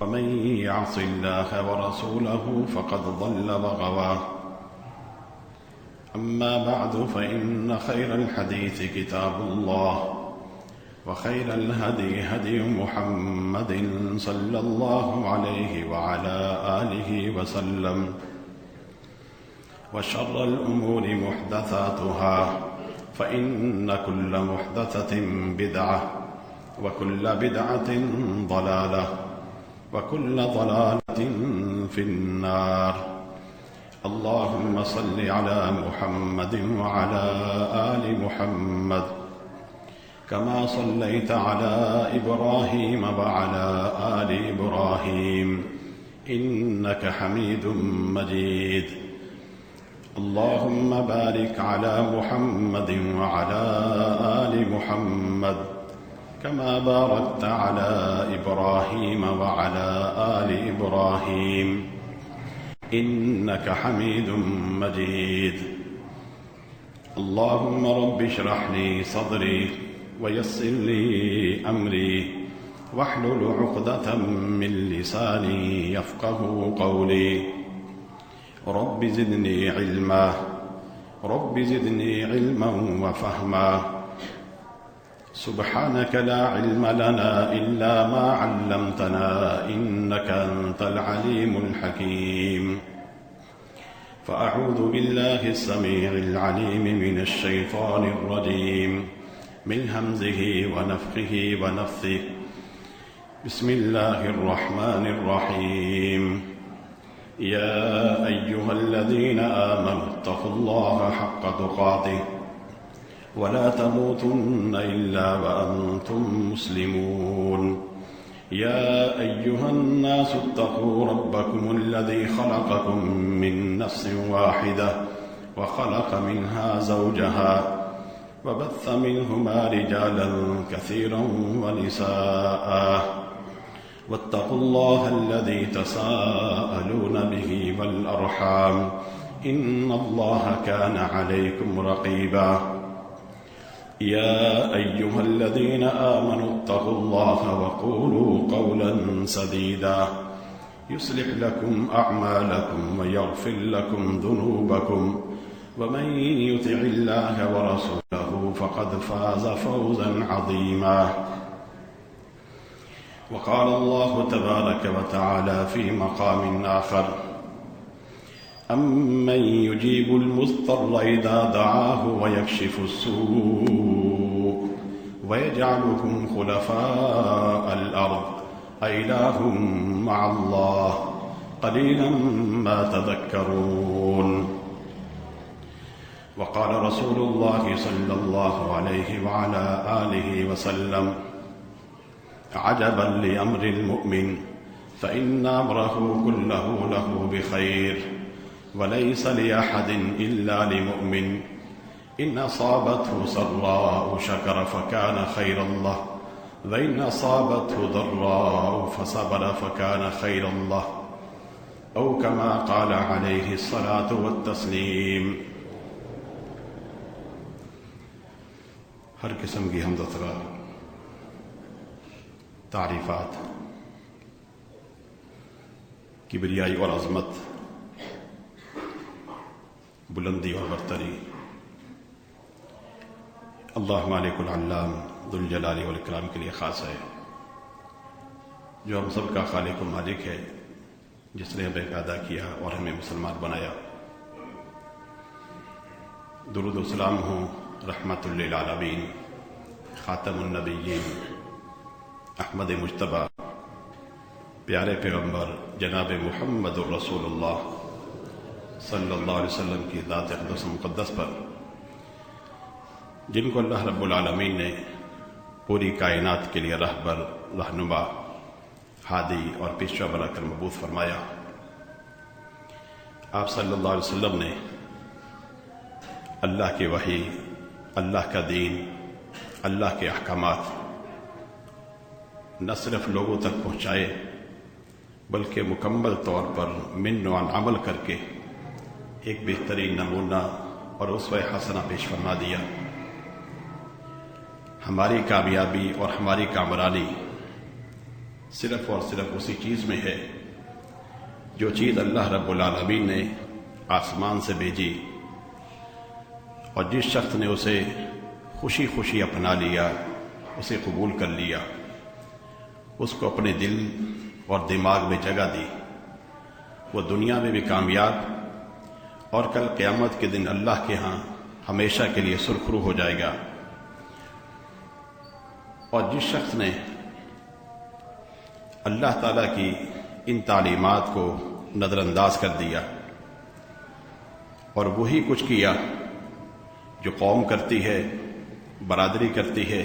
ومن يعص الله ورسوله فقد ضل وغوى. أما بعد، فإن خير الحديث كتاب الله، وخير الهدي هدي محمد صلى الله عليه وعلى آله وسلم، وشر الأمور محدثاتها، فإن كل محدثة بدعة، وكل بدعة ضلالة، وكل ضلالة في النار. اللهم صل على محمد وعلى آل محمد كما صليت على إبراهيم وعلى آل إبراهيم إنك حميد مجيد. اللهم بارك على محمد وعلى آل محمد كما باركت على إبراهيم وعلى آل إبراهيم إنك حميد مجيد. اللهم رب اشرح لي صدري ويسر لي أمري واحلل عقدة من لساني يفقه قولي. رب زدني علما، رب زدني علما وفهما. سبحانك لا علم لنا إلا ما علمتنا إنك أنت العليم الحكيم. فأعوذ بالله السميع العليم من الشيطان الرجيم، من همزه ونفخه ونفثه. بسم الله الرحمن الرحيم. يا أيها الذين آمنوا اتقوا الله حق تقاته ولا تموتن إلا وأنتم مسلمون. يا أيها الناس اتقوا ربكم الذي خلقكم من نفس واحدة وخلق منها زوجها وبث منهما رجالا كثيرا ونساء. واتقوا الله الذي تساءلون به والأرحام إن الله كان عليكم رقيبا. يا أيها الذين آمنوا اتقوا الله وقولوا قولا سديدا يصلح لكم أعمالكم ويغفر لكم ذنوبكم، ومن يطع الله ورسوله فقد فاز فوزا عظيما. وقال الله تبارك وتعالى في مقام آخر: أَمَّن يُجِيبُ الْمُضْطَرَّ إِذَا دَعَاهُ وَيَكْشِفُ السُّوءَ وَيَجْعَلُكُمْ خُلَفَاءَ الْأَرْضِ أَإِلَٰهٌ مَّعَ اللَّهِ قَلِيلًا مَّا تَذَكَّرُونَ. وقال رسول الله صلى الله عليه وعلى آله وسلم: عجبا لأمر المؤمن، فإن أمره كله له بخير، وليس لأحد إلا لمؤمن إن أصابته سراء شكر فكان خيرا له، وإن أصابته ضراء فصبر فكان خيرا له، أو كما قال عليه الصلاة والتسليم. ہر قسم کی حمد و ثنا، تعریفات، کبریائی اور عظمت، بلندی اور برتری اللہ مالک العلام ذو الجلال والاکرام کے لیے خاص ہے، جو ہم سب کا خالق و مالک ہے، جس نے ہمیں پیدا کیا اور ہمیں مسلمان بنایا. درود و سلام ہوں رحمت للعالمین، خاتم النبیین، احمد مجتبیٰ، پیارے پیغمبر جناب محمد الرسول اللہ صلی اللہ علیہ وسلم کی ذات اقدس مقدس پر، جن کو اللہ رب العالمین نے پوری کائنات کے لیے رہبر، رہنما، ہادی اور پیشوا بنا کر مبعوث فرمایا. آپ صلی اللہ علیہ وسلم نے اللہ کی وحی، اللہ کا دین، اللہ کے احکامات نہ صرف لوگوں تک پہنچائے، بلکہ مکمل طور پر من و عمل کر کے ایک بہترین نمونہ اور اسوہ حسنہ پیش فرما دیا. ہماری کامیابی اور ہماری کامرانی صرف اور صرف اسی چیز میں ہے جو چیز اللہ رب العالمین نے آسمان سے بھیجی، اور جس شخص نے اسے خوشی خوشی اپنا لیا، اسے قبول کر لیا، اس کو اپنے دل اور دماغ میں جگہ دی، وہ دنیا میں بھی کامیاب اور کل قیامت کے دن اللہ کے ہاں ہمیشہ کے لیے سرخرو ہو جائے گا۔ اور جس شخص نے اللہ تعالیٰ کی ان تعلیمات کو نظر انداز کر دیا اور وہی کچھ کیا جو قوم کرتی ہے، برادری کرتی ہے،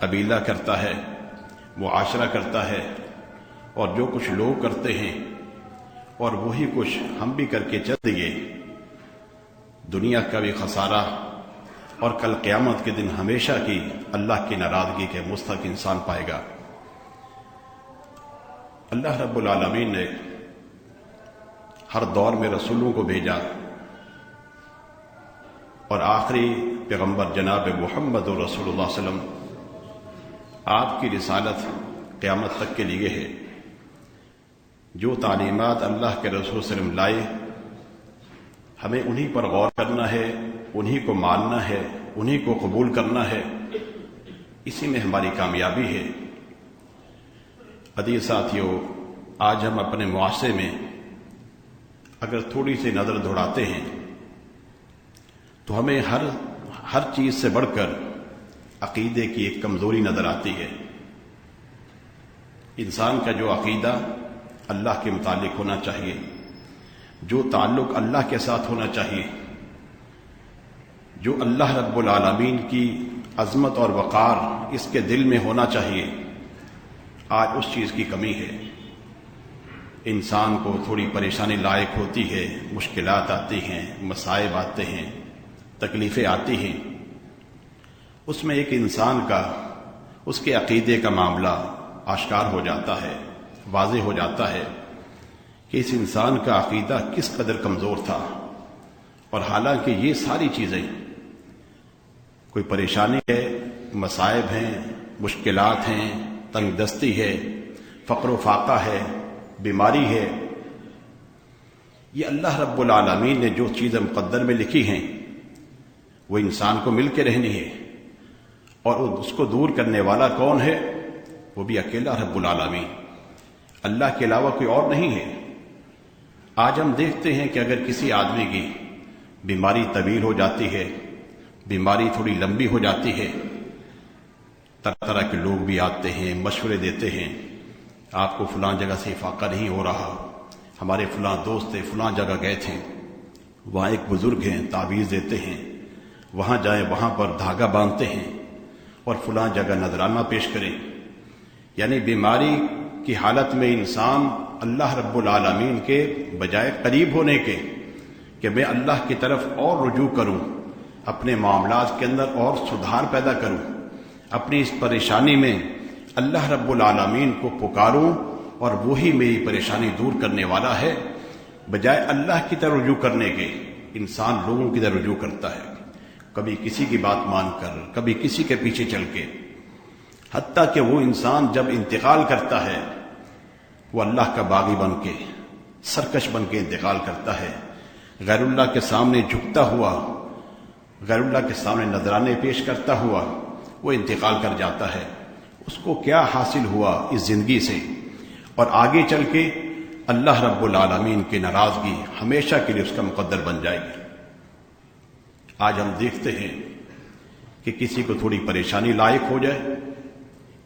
قبیلہ کرتا ہے، معاشرہ کرتا ہے، اور جو کچھ لوگ کرتے ہیں اور وہی کچھ ہم بھی کر کے چل دیے، دنیا کا بھی خسارہ اور کل قیامت کے دن ہمیشہ کی اللہ کی ناراضگی کے مستحق انسان پائے گا۔ اللہ رب العالمین نے ہر دور میں رسولوں کو بھیجا، اور آخری پیغمبر جناب محمد رسول اللہ صلی اللہ علیہ وسلم، آپ کی رسالت قیامت تک کے لیے ہے۔ جو تعلیمات اللہ کے رسول صلی اللہ علیہ وسلم لائے، ہمیں انہی پر غور کرنا ہے، انہی کو ماننا ہے، انہی کو قبول کرنا ہے، اسی میں ہماری کامیابی ہے۔ عزیز ساتھیو، آج ہم اپنے معاشرے میں اگر تھوڑی سی نظر دوڑاتے ہیں تو ہمیں ہر چیز سے بڑھ کر عقیدے کی ایک کمزوری نظر آتی ہے۔ انسان کا جو عقیدہ اللہ کے متعلق ہونا چاہیے، جو تعلق اللہ کے ساتھ ہونا چاہیے، جو اللہ رب العالمین کی عظمت اور وقار اس کے دل میں ہونا چاہیے، آج اس چیز کی کمی ہے۔ انسان کو تھوڑی پریشانی لاحق ہوتی ہے، مشکلات آتی ہیں، مصائب آتے ہیں، تکلیفیں آتی ہیں، اس میں ایک انسان کا، اس کے عقیدے کا معاملہ آشکار ہو جاتا ہے، واضح ہو جاتا ہے کہ اس انسان کا عقیدہ کس قدر کمزور تھا۔ اور حالانکہ یہ ساری چیزیں، کوئی پریشانی ہے، مصائب ہیں، مشکلات ہیں، تنگ دستی ہے، فقر و فاقہ ہے، بیماری ہے، یہ اللہ رب العالمین نے جو چیزیں مقدر میں لکھی ہیں وہ انسان کو مل کے رہنی ہے، اور اس کو دور کرنے والا کون ہے؟ وہ بھی اکیلا رب العالمین، اللہ کے علاوہ کوئی اور نہیں ہے۔ آج ہم دیکھتے ہیں کہ اگر کسی آدمی کی بیماری طویل ہو جاتی ہے، بیماری تھوڑی لمبی ہو جاتی ہے، طرح طرح کے لوگ بھی آتے ہیں، مشورے دیتے ہیں، آپ کو فلاں جگہ سے افاقہ نہیں ہو رہا، ہمارے فلاں دوست تھے، فلاں جگہ گئے تھے، وہاں ایک بزرگ ہیں، تعویذ دیتے ہیں، وہاں جائیں، وہاں پر دھاگا باندھتے ہیں، اور فلاں جگہ نذرانہ پیش کریں۔ یعنی بیماری کی حالت میں انسان اللہ رب العالمین کے بجائے قریب ہونے کے کہ میں اللہ کی طرف اور رجوع کروں، اپنے معاملات کے اندر اور سدھار پیدا کروں، اپنی اس پریشانی میں اللہ رب العالمین کو پکاروں اور وہی میری پریشانی دور کرنے والا ہے، بجائے اللہ کی طرف رجوع کرنے کے انسان لوگوں کی طرف رجوع کرتا ہے، کبھی کسی کی بات مان کر، کبھی کسی کے پیچھے چل کے، حتیٰ کہ وہ انسان جب انتقال کرتا ہے وہ اللہ کا باغی بن کے، سرکش بن کے انتقال کرتا ہے، غیر اللہ کے سامنے جھکتا ہوا، غیر اللہ کے سامنے نذرانے پیش کرتا ہوا وہ انتقال کر جاتا ہے۔ اس کو کیا حاصل ہوا اس زندگی سے، اور آگے چل کے اللہ رب العالمین کی ناراضگی ہمیشہ کے لیے اس کا مقدر بن جائے گی۔ آج ہم دیکھتے ہیں کہ کسی کو تھوڑی پریشانی لاحق ہو جائے،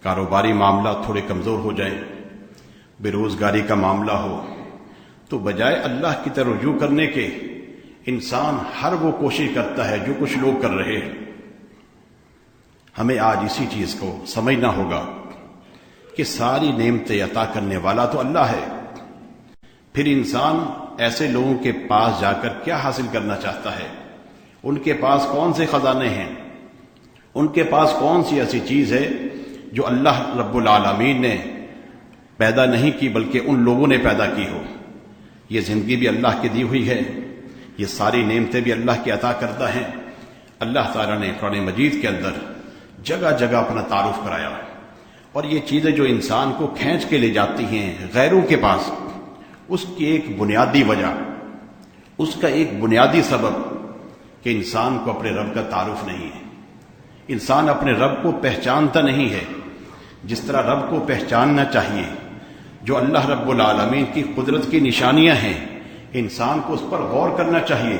کاروباری معاملات تھوڑے کمزور ہو جائیں، بے روزگاری کا معاملہ ہو، تو بجائے اللہ کی طرف رجوع کرنے کے انسان ہر وہ کوشش کرتا ہے جو کچھ لوگ کر رہے ہیں۔ ہمیں آج اسی چیز کو سمجھنا ہوگا کہ ساری نعمتیں عطا کرنے والا تو اللہ ہے، پھر انسان ایسے لوگوں کے پاس جا کر کیا حاصل کرنا چاہتا ہے؟ ان کے پاس کون سے خزانے ہیں؟ ان کے پاس کون سی ایسی چیز ہے جو اللہ رب العالمین نے پیدا نہیں کی بلکہ ان لوگوں نے پیدا کی ہو؟ یہ زندگی بھی اللہ کی دی ہوئی ہے، یہ ساری نعمتیں بھی اللہ کے عطا کردہ ہیں۔ اللہ تعالیٰ نے قرآن مجید کے اندر جگہ جگہ اپنا تعارف کرایا، اور یہ چیزیں جو انسان کو کھینچ کے لے جاتی ہیں غیروں کے پاس، اس کی ایک بنیادی وجہ، اس کا ایک بنیادی سبب کہ انسان کو اپنے رب کا تعارف نہیں ہے. انسان اپنے رب کو پہچانتا نہیں ہے جس طرح رب کو پہچاننا چاہیے. جو اللہ رب العالمین کی قدرت کی نشانیاں ہیں، انسان کو اس پر غور کرنا چاہیے.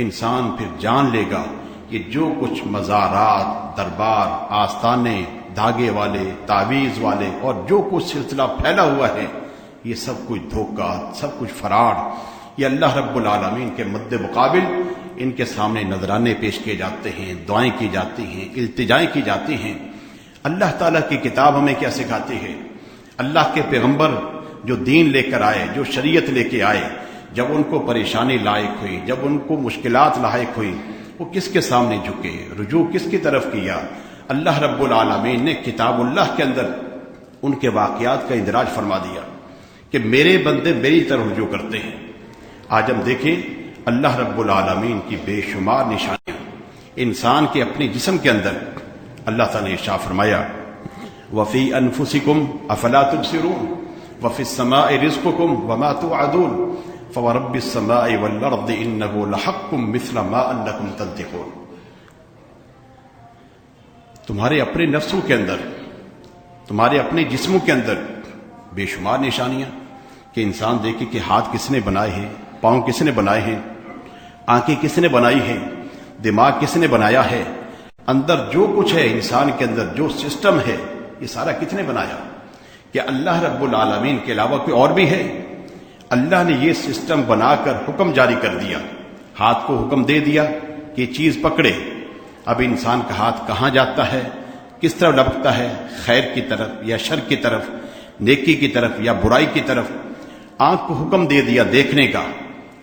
انسان پھر جان لے گا کہ جو کچھ مزارات، دربار، آستانے، دھاگے والے، تعویذ والے اور جو کچھ سلسلہ پھیلا ہوا ہے، یہ سب کچھ دھوکہ، سب کچھ فراڈ. یہ اللہ رب العالمین کے مد مقابل ان کے سامنے نذرانے پیش کیے جاتے ہیں، دعائیں کی جاتی ہیں، التجائیں کی جاتی ہیں. اللہ تعالیٰ کی کتاب ہمیں کیا سکھاتی ہے؟ اللہ کے پیغمبر جو دین لے کر آئے، جو شریعت لے کے آئے، جب ان کو پریشانی لاحق ہوئی، جب ان کو مشکلات لاحق ہوئی، وہ کس کے سامنے جھکے، رجوع کس کی طرف کیا؟ اللہ رب العالمین نے کتاب اللہ کے اندر ان کے واقعات کا اندراج فرما دیا کہ میرے بندے میری طرف رجوع کرتے ہیں. آج ہم دیکھیں اللہ رب العالمین کی بے شمار نشانیاں انسان کے اپنے جسم کے اندر. اللہ تعالیٰ نے ارشاد فرمایا وَفِي أَنفُسِكُمْ أَفَلَا تُبْصِرُونَ وَفِي السَّمَاءِ رِزْقُكُمْ وَمَا تُوعَدُونَ فَوَرَبِّ السَّمَاءِ وَالْأَرْضِ إِنَّهُ لَحَقٌّ مِثْلَ مَا أَنَّكُمْ تَنطِقُونَ. تمہارے اپنے نفسوں کے اندر، تمہارے اپنے جسموں کے اندر بے شمار نشانیاں کہ انسان دیکھے کہ ہاتھ کس نے بنائے ہیں، پاؤں کس نے بنائے ہیں، آنکھیں کس نے بنائی ہیں، دماغ کس نے بنایا ہے، اندر جو کچھ ہے انسان کے اندر جو سسٹم ہے، یہ سارا کس نے بنایا؟ کہ اللہ رب العالمین کے علاوہ کوئی اور بھی ہے؟ اللہ نے یہ سسٹم بنا کر حکم جاری کر دیا، ہاتھ کو حکم دے دیا کہ یہ چیز پکڑے. اب انسان کا ہاتھ کہاں جاتا ہے، کس طرف لپکتا ہے، خیر کی طرف یا شر کی طرف، نیکی کی طرف یا برائی کی طرف. آنکھ کو حکم دے دیا دیکھنے کا.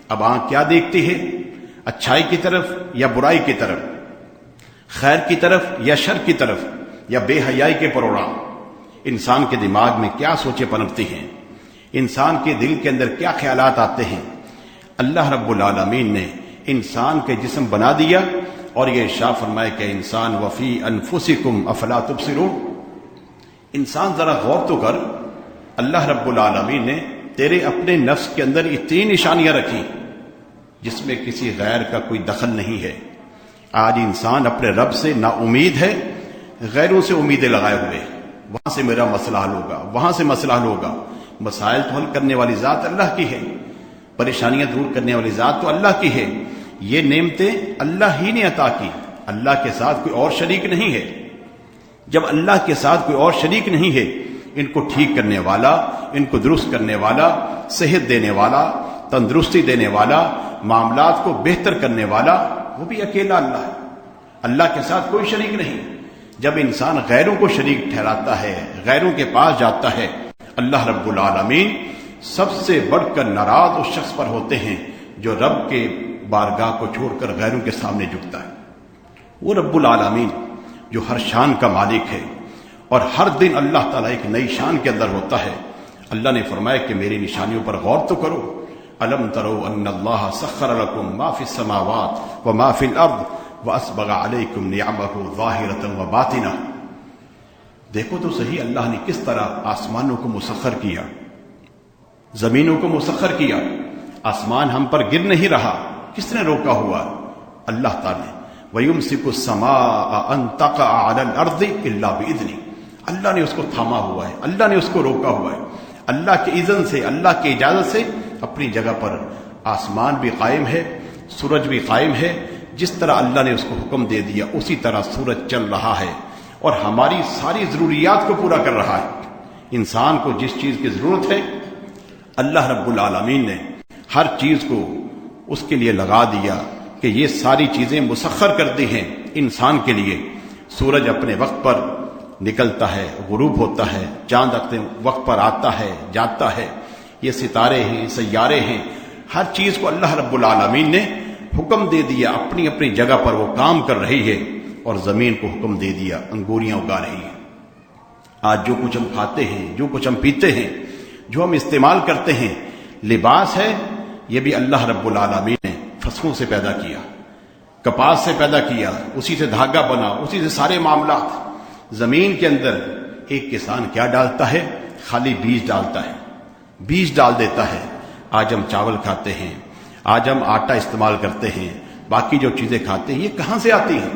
اب آنکھ کیا دیکھتی ہے؟ اچھائی کی طرف یا برائی کی طرف، خیر کی طرف یا شر کی طرف یا بے حیائی کے پروگرام. انسان کے دماغ میں کیا سوچیں پنپتی ہیں، انسان کے دل کے اندر کیا خیالات آتے ہیں. اللہ رب العالمین نے انسان کے جسم بنا دیا اور یہ ارشاد فرمائے کہ انسان وفی انفسکم افلا تبصرون. انسان ذرا غور تو کر، اللہ رب العالمین نے تیرے اپنے نفس کے اندر اتنی نشانیاں رکھی جس میں کسی غیر کا کوئی دخل نہیں ہے. آج انسان اپنے رب سے نا امید ہے، غیروں سے امیدیں لگائے ہوئے، وہاں سے میرا مسئلہ حل ہوگا، وہاں سے مسئلہ حل ہوگا. مسائل تو حل کرنے والی ذات اللہ کی ہے، پریشانیاں دور کرنے والی ذات تو اللہ کی ہے. یہ نعمتیں اللہ ہی نے عطا کی، اللہ کے ساتھ کوئی اور شریک نہیں ہے. جب اللہ کے ساتھ کوئی اور شریک نہیں ہے، ان کو ٹھیک کرنے والا، ان کو درست کرنے والا، صحت دینے والا، تندرستی دینے والا، معاملات کو بہتر کرنے والا، وہ بھی اکیلا اللہ ہے. اللہ کے ساتھ کوئی شریک نہیں. جب انسان غیروں کو شریک ٹھہراتا ہے، غیروں کے پاس جاتا ہے، اللہ رب العالمین سب سے بڑھ کر ناراض اس شخص پر ہوتے ہیں جو رب کے بارگاہ کو چھوڑ کر غیروں کے سامنے جھکتا ہے. وہ رب العالمین جو ہر شان کا مالک ہے اور ہر دن اللہ تعالیٰ ایک نئی شان کے اندر ہوتا ہے. اللہ نے فرمایا کہ میری نشانیوں پر غور تو کرو. الم ترو ان اللہ سخر لکم ما فی السماوات وما فی الارض واسبغ علیکم نعمہ ظاہرۃ وباطنہ. دیکھو تو صحیح اللہ نے کس طرح آسمانوں کو مسخر کیا، زمینوں کو مسخر کیا. آسمان ہم پر گر نہیں رہا، کس نے روکا ہوا؟ اللہ تعالیٰ. وَيُمْسِكُ السَّمَاءَ أَن تَقَعَ عَلَى الْأَرْضِ إِلَّا بِإِذْنِهِ. اللہ نے اس کو تھاما ہوا ہے، اللہ نے اس کو روکا ہوا ہے. اللہ کے اذن سے، اللہ کی اجازت سے اپنی جگہ پر آسمان بھی قائم ہے، سورج بھی قائم ہے. جس طرح اللہ نے اس کو حکم دے دیا اسی طرح سورج چل رہا ہے اور ہماری ساری ضروریات کو پورا کر رہا ہے. انسان کو جس چیز کی ضرورت ہے اللہ رب العالمین نے ہر چیز کو اس کے لیے لگا دیا کہ یہ ساری چیزیں مسخر کر دی ہیں انسان کے لیے. سورج اپنے وقت پر نکلتا ہے، غروب ہوتا ہے، چاند اپنے وقت پر آتا ہے، جاتا ہے. یہ ستارے ہیں، سیارے ہیں، ہر چیز کو اللہ رب العالمین نے حکم دے دیا، اپنی اپنی جگہ پر وہ کام کر رہی ہے. اور زمین کو حکم دے دیا، انگوریاں اگا رہی ہے. آج جو کچھ ہم کھاتے ہیں، جو کچھ ہم پیتے ہیں، جو ہم استعمال کرتے ہیں، لباس ہے، یہ بھی اللہ رب العالمین نے فصلوں سے پیدا کیا، کپاس سے پیدا کیا، اسی سے دھاگا بنا، اسی سے سارے معاملات. زمین کے اندر ایک کسان کیا ڈالتا ہے؟ خالی بیج ڈالتا ہے، بیج ڈال دیتا ہے۔ آج ہم چاول کھاتے ہیں، آج ہم آٹا استعمال کرتے ہیں، باقی جو چیزیں کھاتے ہیں، یہ کہاں سے آتی ہیں؟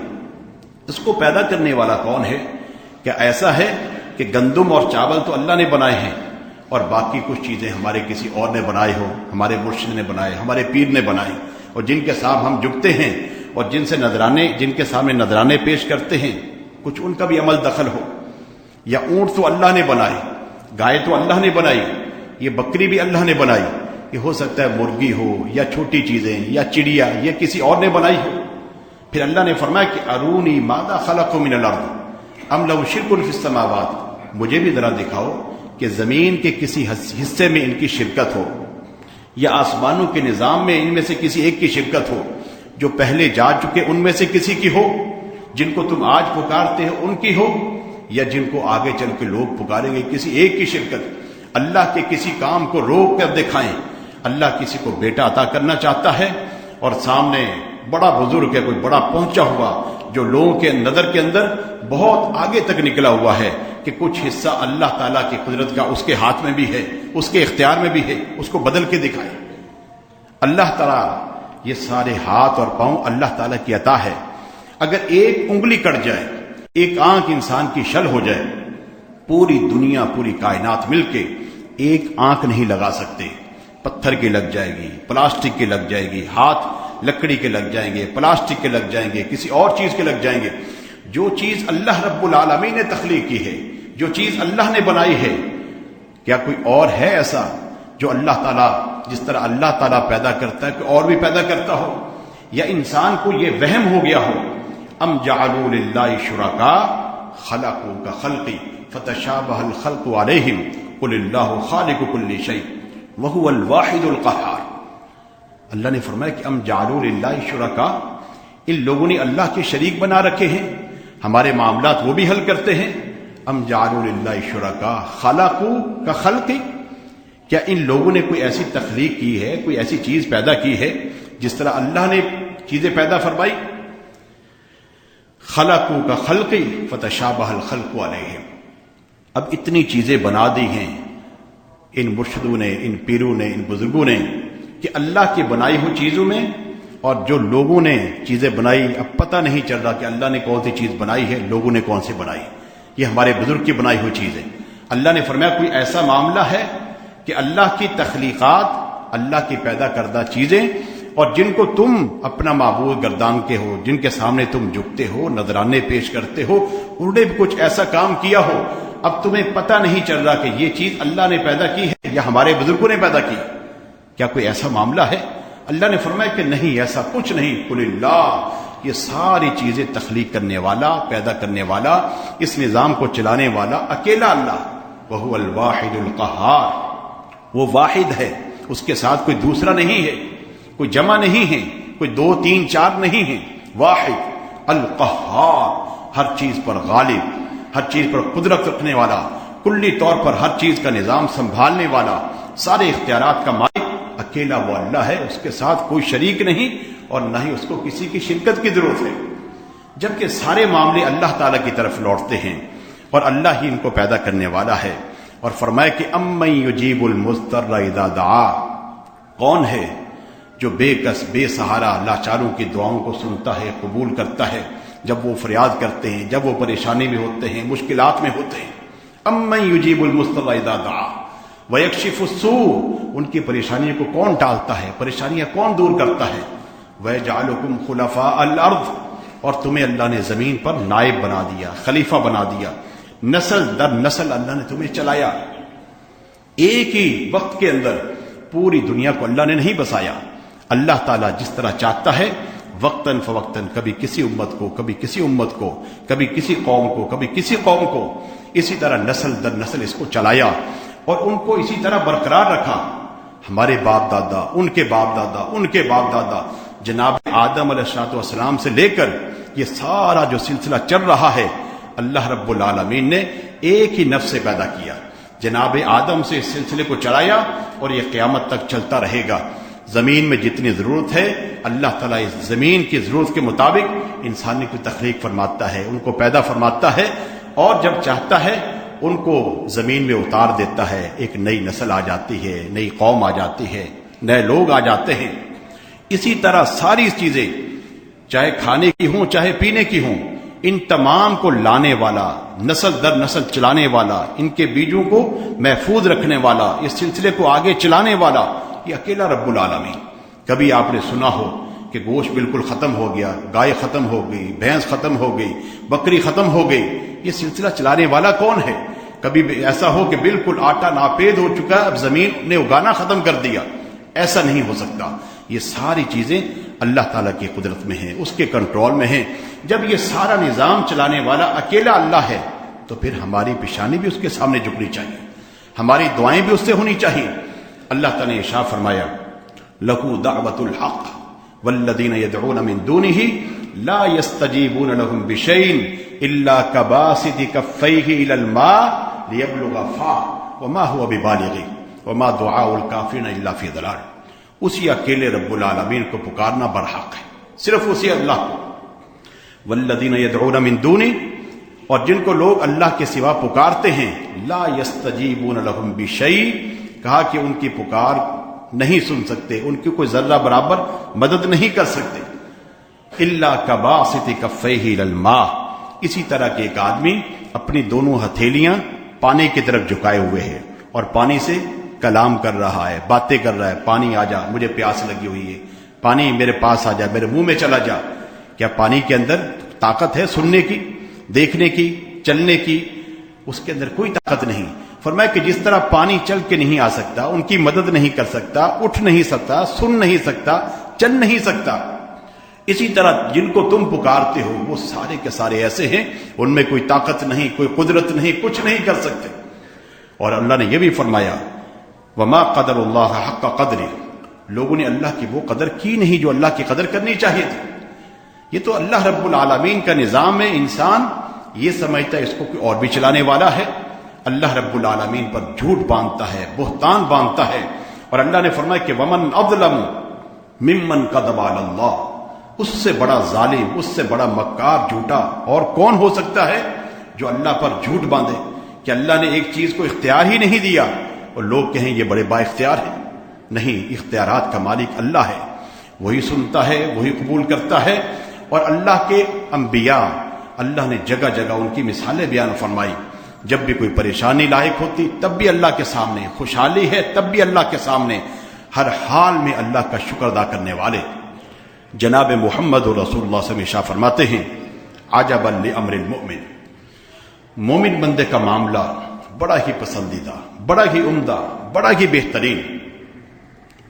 اس کو پیدا کرنے والا کون ہے؟ کیا ایسا ہے کہ گندم اور چاول تو اللہ نے بنائے ہیں اور باقی کچھ چیزیں ہمارے کسی اور نے بنائے ہو، ہمارے مرشد نے بنائے، ہمارے پیر نے بنائے، اور جن کے ساتھ ہم جھکتے ہیں اور جن کے سامنے نذرانے پیش کرتے ہیں، کچھ ان کا بھی عمل دخل ہو؟ یا اونٹ تو اللہ نے بنائے، گائے تو اللہ نے بنائی، یہ بکری بھی اللہ نے بنائی، یہ ہو سکتا ہے مرغی ہو یا چھوٹی چیزیں یا چڑیا، یہ کسی اور نے بنائی ہو۔ پھر اللہ نے فرمایا کہ ارونی ماذا خلقوا من الارض ام لهم شرک فی السماوات، مجھے بھی ذرا دکھاؤ کہ زمین کے کسی حصے میں ان کی شرکت ہو یا آسمانوں کے نظام میں ان میں سے کسی ایک کی شرکت ہو، جو پہلے جا چکے ان میں سے کسی کی ہو، جن کو تم آج پکارتے ہو ان کی ہو، یا جن کو آگے چل کے لوگ پکاریں گے کسی ایک کی شرکت۔ اللہ کے کسی کام کو روک کر دکھائیں۔ اللہ کسی کو بیٹا عطا کرنا چاہتا ہے اور سامنے بڑا بزرگ ہے، کوئی بڑا پہنچا ہوا، جو لوگوں کے نظر کے اندر بہت آگے تک نکلا ہوا ہے کہ کچھ حصہ اللہ تعالیٰ کی قدرت کا اس کے ہاتھ میں بھی ہے، اس کے اختیار میں بھی ہے، اس کو بدل کے دکھائے۔ اللہ تعالیٰ، یہ سارے ہاتھ اور پاؤں اللہ تعالیٰ کی عطا ہے۔ اگر ایک انگلی کٹ جائے، ایک آنکھ انسان کی شل ہو جائے، پوری دنیا، پوری کائنات مل کے ایک آنکھ نہیں لگا سکتے۔ پتھر کی لگ جائے گی، پلاسٹک کی لگ جائے گی، ہاتھ لکڑی کے لگ جائیں گے، پلاسٹک کے لگ جائیں گے، کسی اور چیز کے لگ جائیں گے۔ جو چیز اللہ رب العالمین نے تخلیق کی ہے، جو چیز اللہ نے بنائی ہے، کیا کوئی اور ہے ایسا جو اللہ تعالیٰ، جس طرح اللہ تعالیٰ پیدا کرتا ہے، کوئی اور بھی پیدا کرتا ہو؟ یا انسان کو یہ وہم ہو گیا ہو، ام جعلوا للہ شرکاء خلقوا کخلقی فتشابہ الخلق علیہم قل اللہ خالق کل شیء وہو الواحد القہار۔ اللہ نے فرمایا کہ ام جعلوا للہ شرکاء، ان لوگوں نے اللہ کے شریک بنا رکھے ہیں، ہمارے معاملات وہ بھی حل کرتے ہیں۔ ام جعلوا للہ شرکاء خلقوا کخلقی، کیا ان لوگوں نے کوئی ایسی تخلیق کی ہے، کوئی ایسی چیز پیدا کی ہے جس طرح اللہ نے چیزیں پیدا فرمائی؟ خلقوا کخلقی فتشابہ الخلق علیہم۔ اب اتنی چیزیں بنا دی ہیں ان مرشدوں نے، ان پیروں نے، ان بزرگوں نے، کہ اللہ کی بنائی ہوئی چیزوں میں اور جو لوگوں نے چیزیں بنائی، اب پتہ نہیں چل رہا کہ اللہ نے کون سی چیز بنائی ہے، لوگوں نے کون سی بنائی۔ یہ ہمارے بزرگ کی بنائی ہوئی چیز ہے۔ اللہ نے فرمایا کوئی ایسا معاملہ ہے کہ اللہ کی تخلیقات، اللہ کی پیدا کردہ چیزیں، اور جن کو تم اپنا معبود گردان کے ہو، جن کے سامنے تم جھکتے ہو، نذرانے پیش کرتے ہو، انہوں نے بھی کچھ ایسا کام کیا ہو، اب تمہیں پتہ نہیں چل رہا کہ یہ چیز اللہ نے پیدا کی ہے یا ہمارے بزرگوں نے پیدا کی۔ کیا کوئی ایسا معاملہ ہے؟ اللہ نے فرمایا کہ نہیں، ایسا کچھ نہیں۔ قل اللہ، یہ ساری چیزیں تخلیق کرنے والا، پیدا کرنے والا، اس نظام کو چلانے والا اکیلا اللہ، وہو الواحد القہار، وہ واحد ہے، اس کے ساتھ کوئی دوسرا نہیں ہے، کوئی جمع نہیں ہے، کوئی 2 3 4 نہیں ہے، واحد القہار، ہر چیز پر غالب، ہر چیز پر قدرت رکھنے والا، کلی طور پر ہر چیز کا نظام سنبھالنے والا، سارے اختیارات کا مالک اکیلا وہ اللہ ہے، اس کے ساتھ کوئی شریک نہیں اور نہ ہی اس کو کسی کی شرکت کی ضرورت ہے۔ جبکہ سارے معاملے اللہ تعالیٰ کی طرف لوٹتے ہیں اور اللہ ہی ان کو پیدا کرنے والا ہے۔ اور فرمایا کہ امن یجیب المضطر اذا دعا، کون ہے جو بے کس بے سہارا لاچاروں کی دعاؤں کو سنتا ہے، قبول کرتا ہے، جب وہ فریاد کرتے ہیں، جب وہ پریشانی میں ہوتے ہیں، مشکلات میں ہوتے ہیں۔ امن یجیب المضطر اذا دعا وَيَكْشِفُ السُّوءَ، ان کی پریشانیوں کو کون ٹالتا ہے، پریشانیاں کون دور کرتا ہے۔ وَيَجْعَلُكُمْ خُلَفَاءَ الْأَرْضِ، اور تمہیں اللہ نے زمین پر نائب بنا دیا، خلیفہ بنا دیا، نسل در نسل اللہ نے تمہیں چلایا۔ ایک ہی وقت کے اندر پوری دنیا کو اللہ نے نہیں بسایا۔ اللہ تعالیٰ جس طرح چاہتا ہے وقتاً فوقتاً، کبھی کسی امت کو، کبھی کسی امت کو، کبھی کسی قوم کو، کبھی کسی قوم کو، اسی طرح نسل در نسل اس کو چلایا اور ان کو اسی طرح برقرار رکھا۔ ہمارے باپ دادا، ان کے باپ دادا، ان کے باپ دادا، جناب آدم علیہ السلام سے لے کر یہ سارا جو سلسلہ چل رہا ہے، اللہ رب العالمین نے ایک ہی نفس سے پیدا کیا، جناب آدم سے اس سلسلے کو چلایا اور یہ قیامت تک چلتا رہے گا۔ زمین میں جتنی ضرورت ہے اللہ تعالیٰ اس زمین کی ضرورت کے مطابق انسانی کی تخلیق فرماتا ہے، ان کو پیدا فرماتا ہے، اور جب چاہتا ہے ان کو زمین میں اتار دیتا ہے، ایک نئی نسل آ جاتی ہے، نئی قوم آ جاتی ہے، نئے لوگ آ جاتے ہیں۔ اسی طرح ساری چیزیں چاہے کھانے کی ہوں چاہے پینے کی ہوں، ان تمام کو لانے والا، نسل در نسل چلانے والا، ان کے بیجوں کو محفوظ رکھنے والا، اس سلسلے کو آگے چلانے والا یہ اکیلا رب العالمین۔ کبھی آپ نے سنا ہو کہ گوشت بالکل ختم ہو گیا، گائے ختم ہو گئی، بھینس ختم ہو گئی، بکری ختم ہو گئی، یہ سلسلہ چلانے والا کون ہے؟ کبھی ایسا ہو کہ بالکل آٹا ناپید ہو چکا، اب زمین نے اگانا ختم کر دیا، ایسا نہیں ہو سکتا۔ یہ ساری چیزیں اللہ تعالیٰ کی قدرت میں ہیں، اس کے کنٹرول میں ہیں۔ جب یہ سارا نظام چلانے والا اکیلا اللہ ہے تو پھر ہماری پیشانی بھی اس کے سامنے جھکنی چاہیے، ہماری دعائیں بھی اس سے ہونی چاہیے۔ اللہ تعالیٰ نے ارشاد فرمایا لَهُ دَعْوَةُ الْحَقِّ وَالَّذِينَ يَدْعُونَ مِن دُونِهِ لَا يَسْتَجِيبُونَ لَهُم بِشَيْءٍ إِلَّا كَبَاسِطِ كَفَّيْهِ إِلَى الْمَاءِ لِيَبْلُغَ فَاهُ وَمَا هُوَ بِبَالِغِهِ وَمَا دُعَاءُ الْكَافِرِينَ إِلَّا فِي ضَلَالٍ۔ اسی اکیلے رب العالمین کو پکارنا برحق ہے، صرف اسی اللہ کو۔ والذین یدعون من دونہ، اور جن کو لوگ اللہ کے سوا پکارتے ہیں، لا یستجیبون لہم بشیء، کہا کہ ان کی پکار نہیں سن سکتے، ان کی کوئی ذرہ برابر مدد نہیں کر سکتے۔ الا کباسط کفیہ الی الماء، اسی طرح کے ایک آدمی اپنی دونوں ہتھیلیاں پانی کی طرف جھکائے ہوئے ہے اور پانی سے کلام کر رہا ہے، باتیں کر رہا ہے، پانی آ جا، مجھے پیاس لگی ہوئی ہے، پانی میرے پاس آ جا، میرے منہ میں چلا جا۔ کیا پانی کے اندر طاقت ہے سننے کی، دیکھنے کی، چلنے کی؟ اس کے اندر کوئی طاقت نہیں۔ فرمایا کہ جس طرح پانی چل کے نہیں آ سکتا، ان کی مدد نہیں کر سکتا، اٹھ نہیں سکتا، سن نہیں سکتا، چل نہیں سکتا، اسی طرح جن کو تم پکارتے ہو وہ سارے کے سارے ایسے ہیں، ان میں کوئی طاقت نہیں، کوئی قدرت نہیں، کچھ نہیں کر سکتے۔ اور اللہ نے یہ بھی فرمایا وما قدر اللہ حق قدر، لوگوں نے اللہ کی وہ قدر کی نہیں جو اللہ کی قدر کرنی چاہیے تھی۔ یہ تو اللہ رب العالمین کا نظام ہے، انسان یہ سمجھتا ہے اس کو کوئی اور بھی چلانے والا ہے، اللہ رب العالمین پر جھوٹ باندھتا ہے، بہتان باندھتا ہے۔ اور اللہ نے فرمایا کہ ومن اظلم ممن کذب علی اللہ، اس سے بڑا ظالم، اس سے بڑا مکار، جھوٹا اور کون ہو سکتا ہے جو اللہ پر جھوٹ باندھے کہ اللہ نے ایک چیز کو اختیار ہی نہیں دیا اور لوگ کہیں یہ بڑے با اختیار ہیں۔ نہیں، اختیارات کا مالک اللہ ہے، وہی سنتا ہے، وہی قبول کرتا ہے۔ اور اللہ کے انبیاء، اللہ نے جگہ جگہ ان کی مثالیں بیان فرمائی، جب بھی کوئی پریشانی لاحق ہوتی تب بھی اللہ کے سامنے، خوشحالی ہے تب بھی اللہ کے سامنے، ہر حال میں اللہ کا شکر ادا کرنے والے۔ جناب محمد رسول اللہ صلی اللہ علیہ وسلم فرماتے ہیں عجبا لامر المؤمن، مومن بندے کا معاملہ بڑا ہی پسندیدہ، بڑا ہی عمدہ، بڑا ہی بہترین۔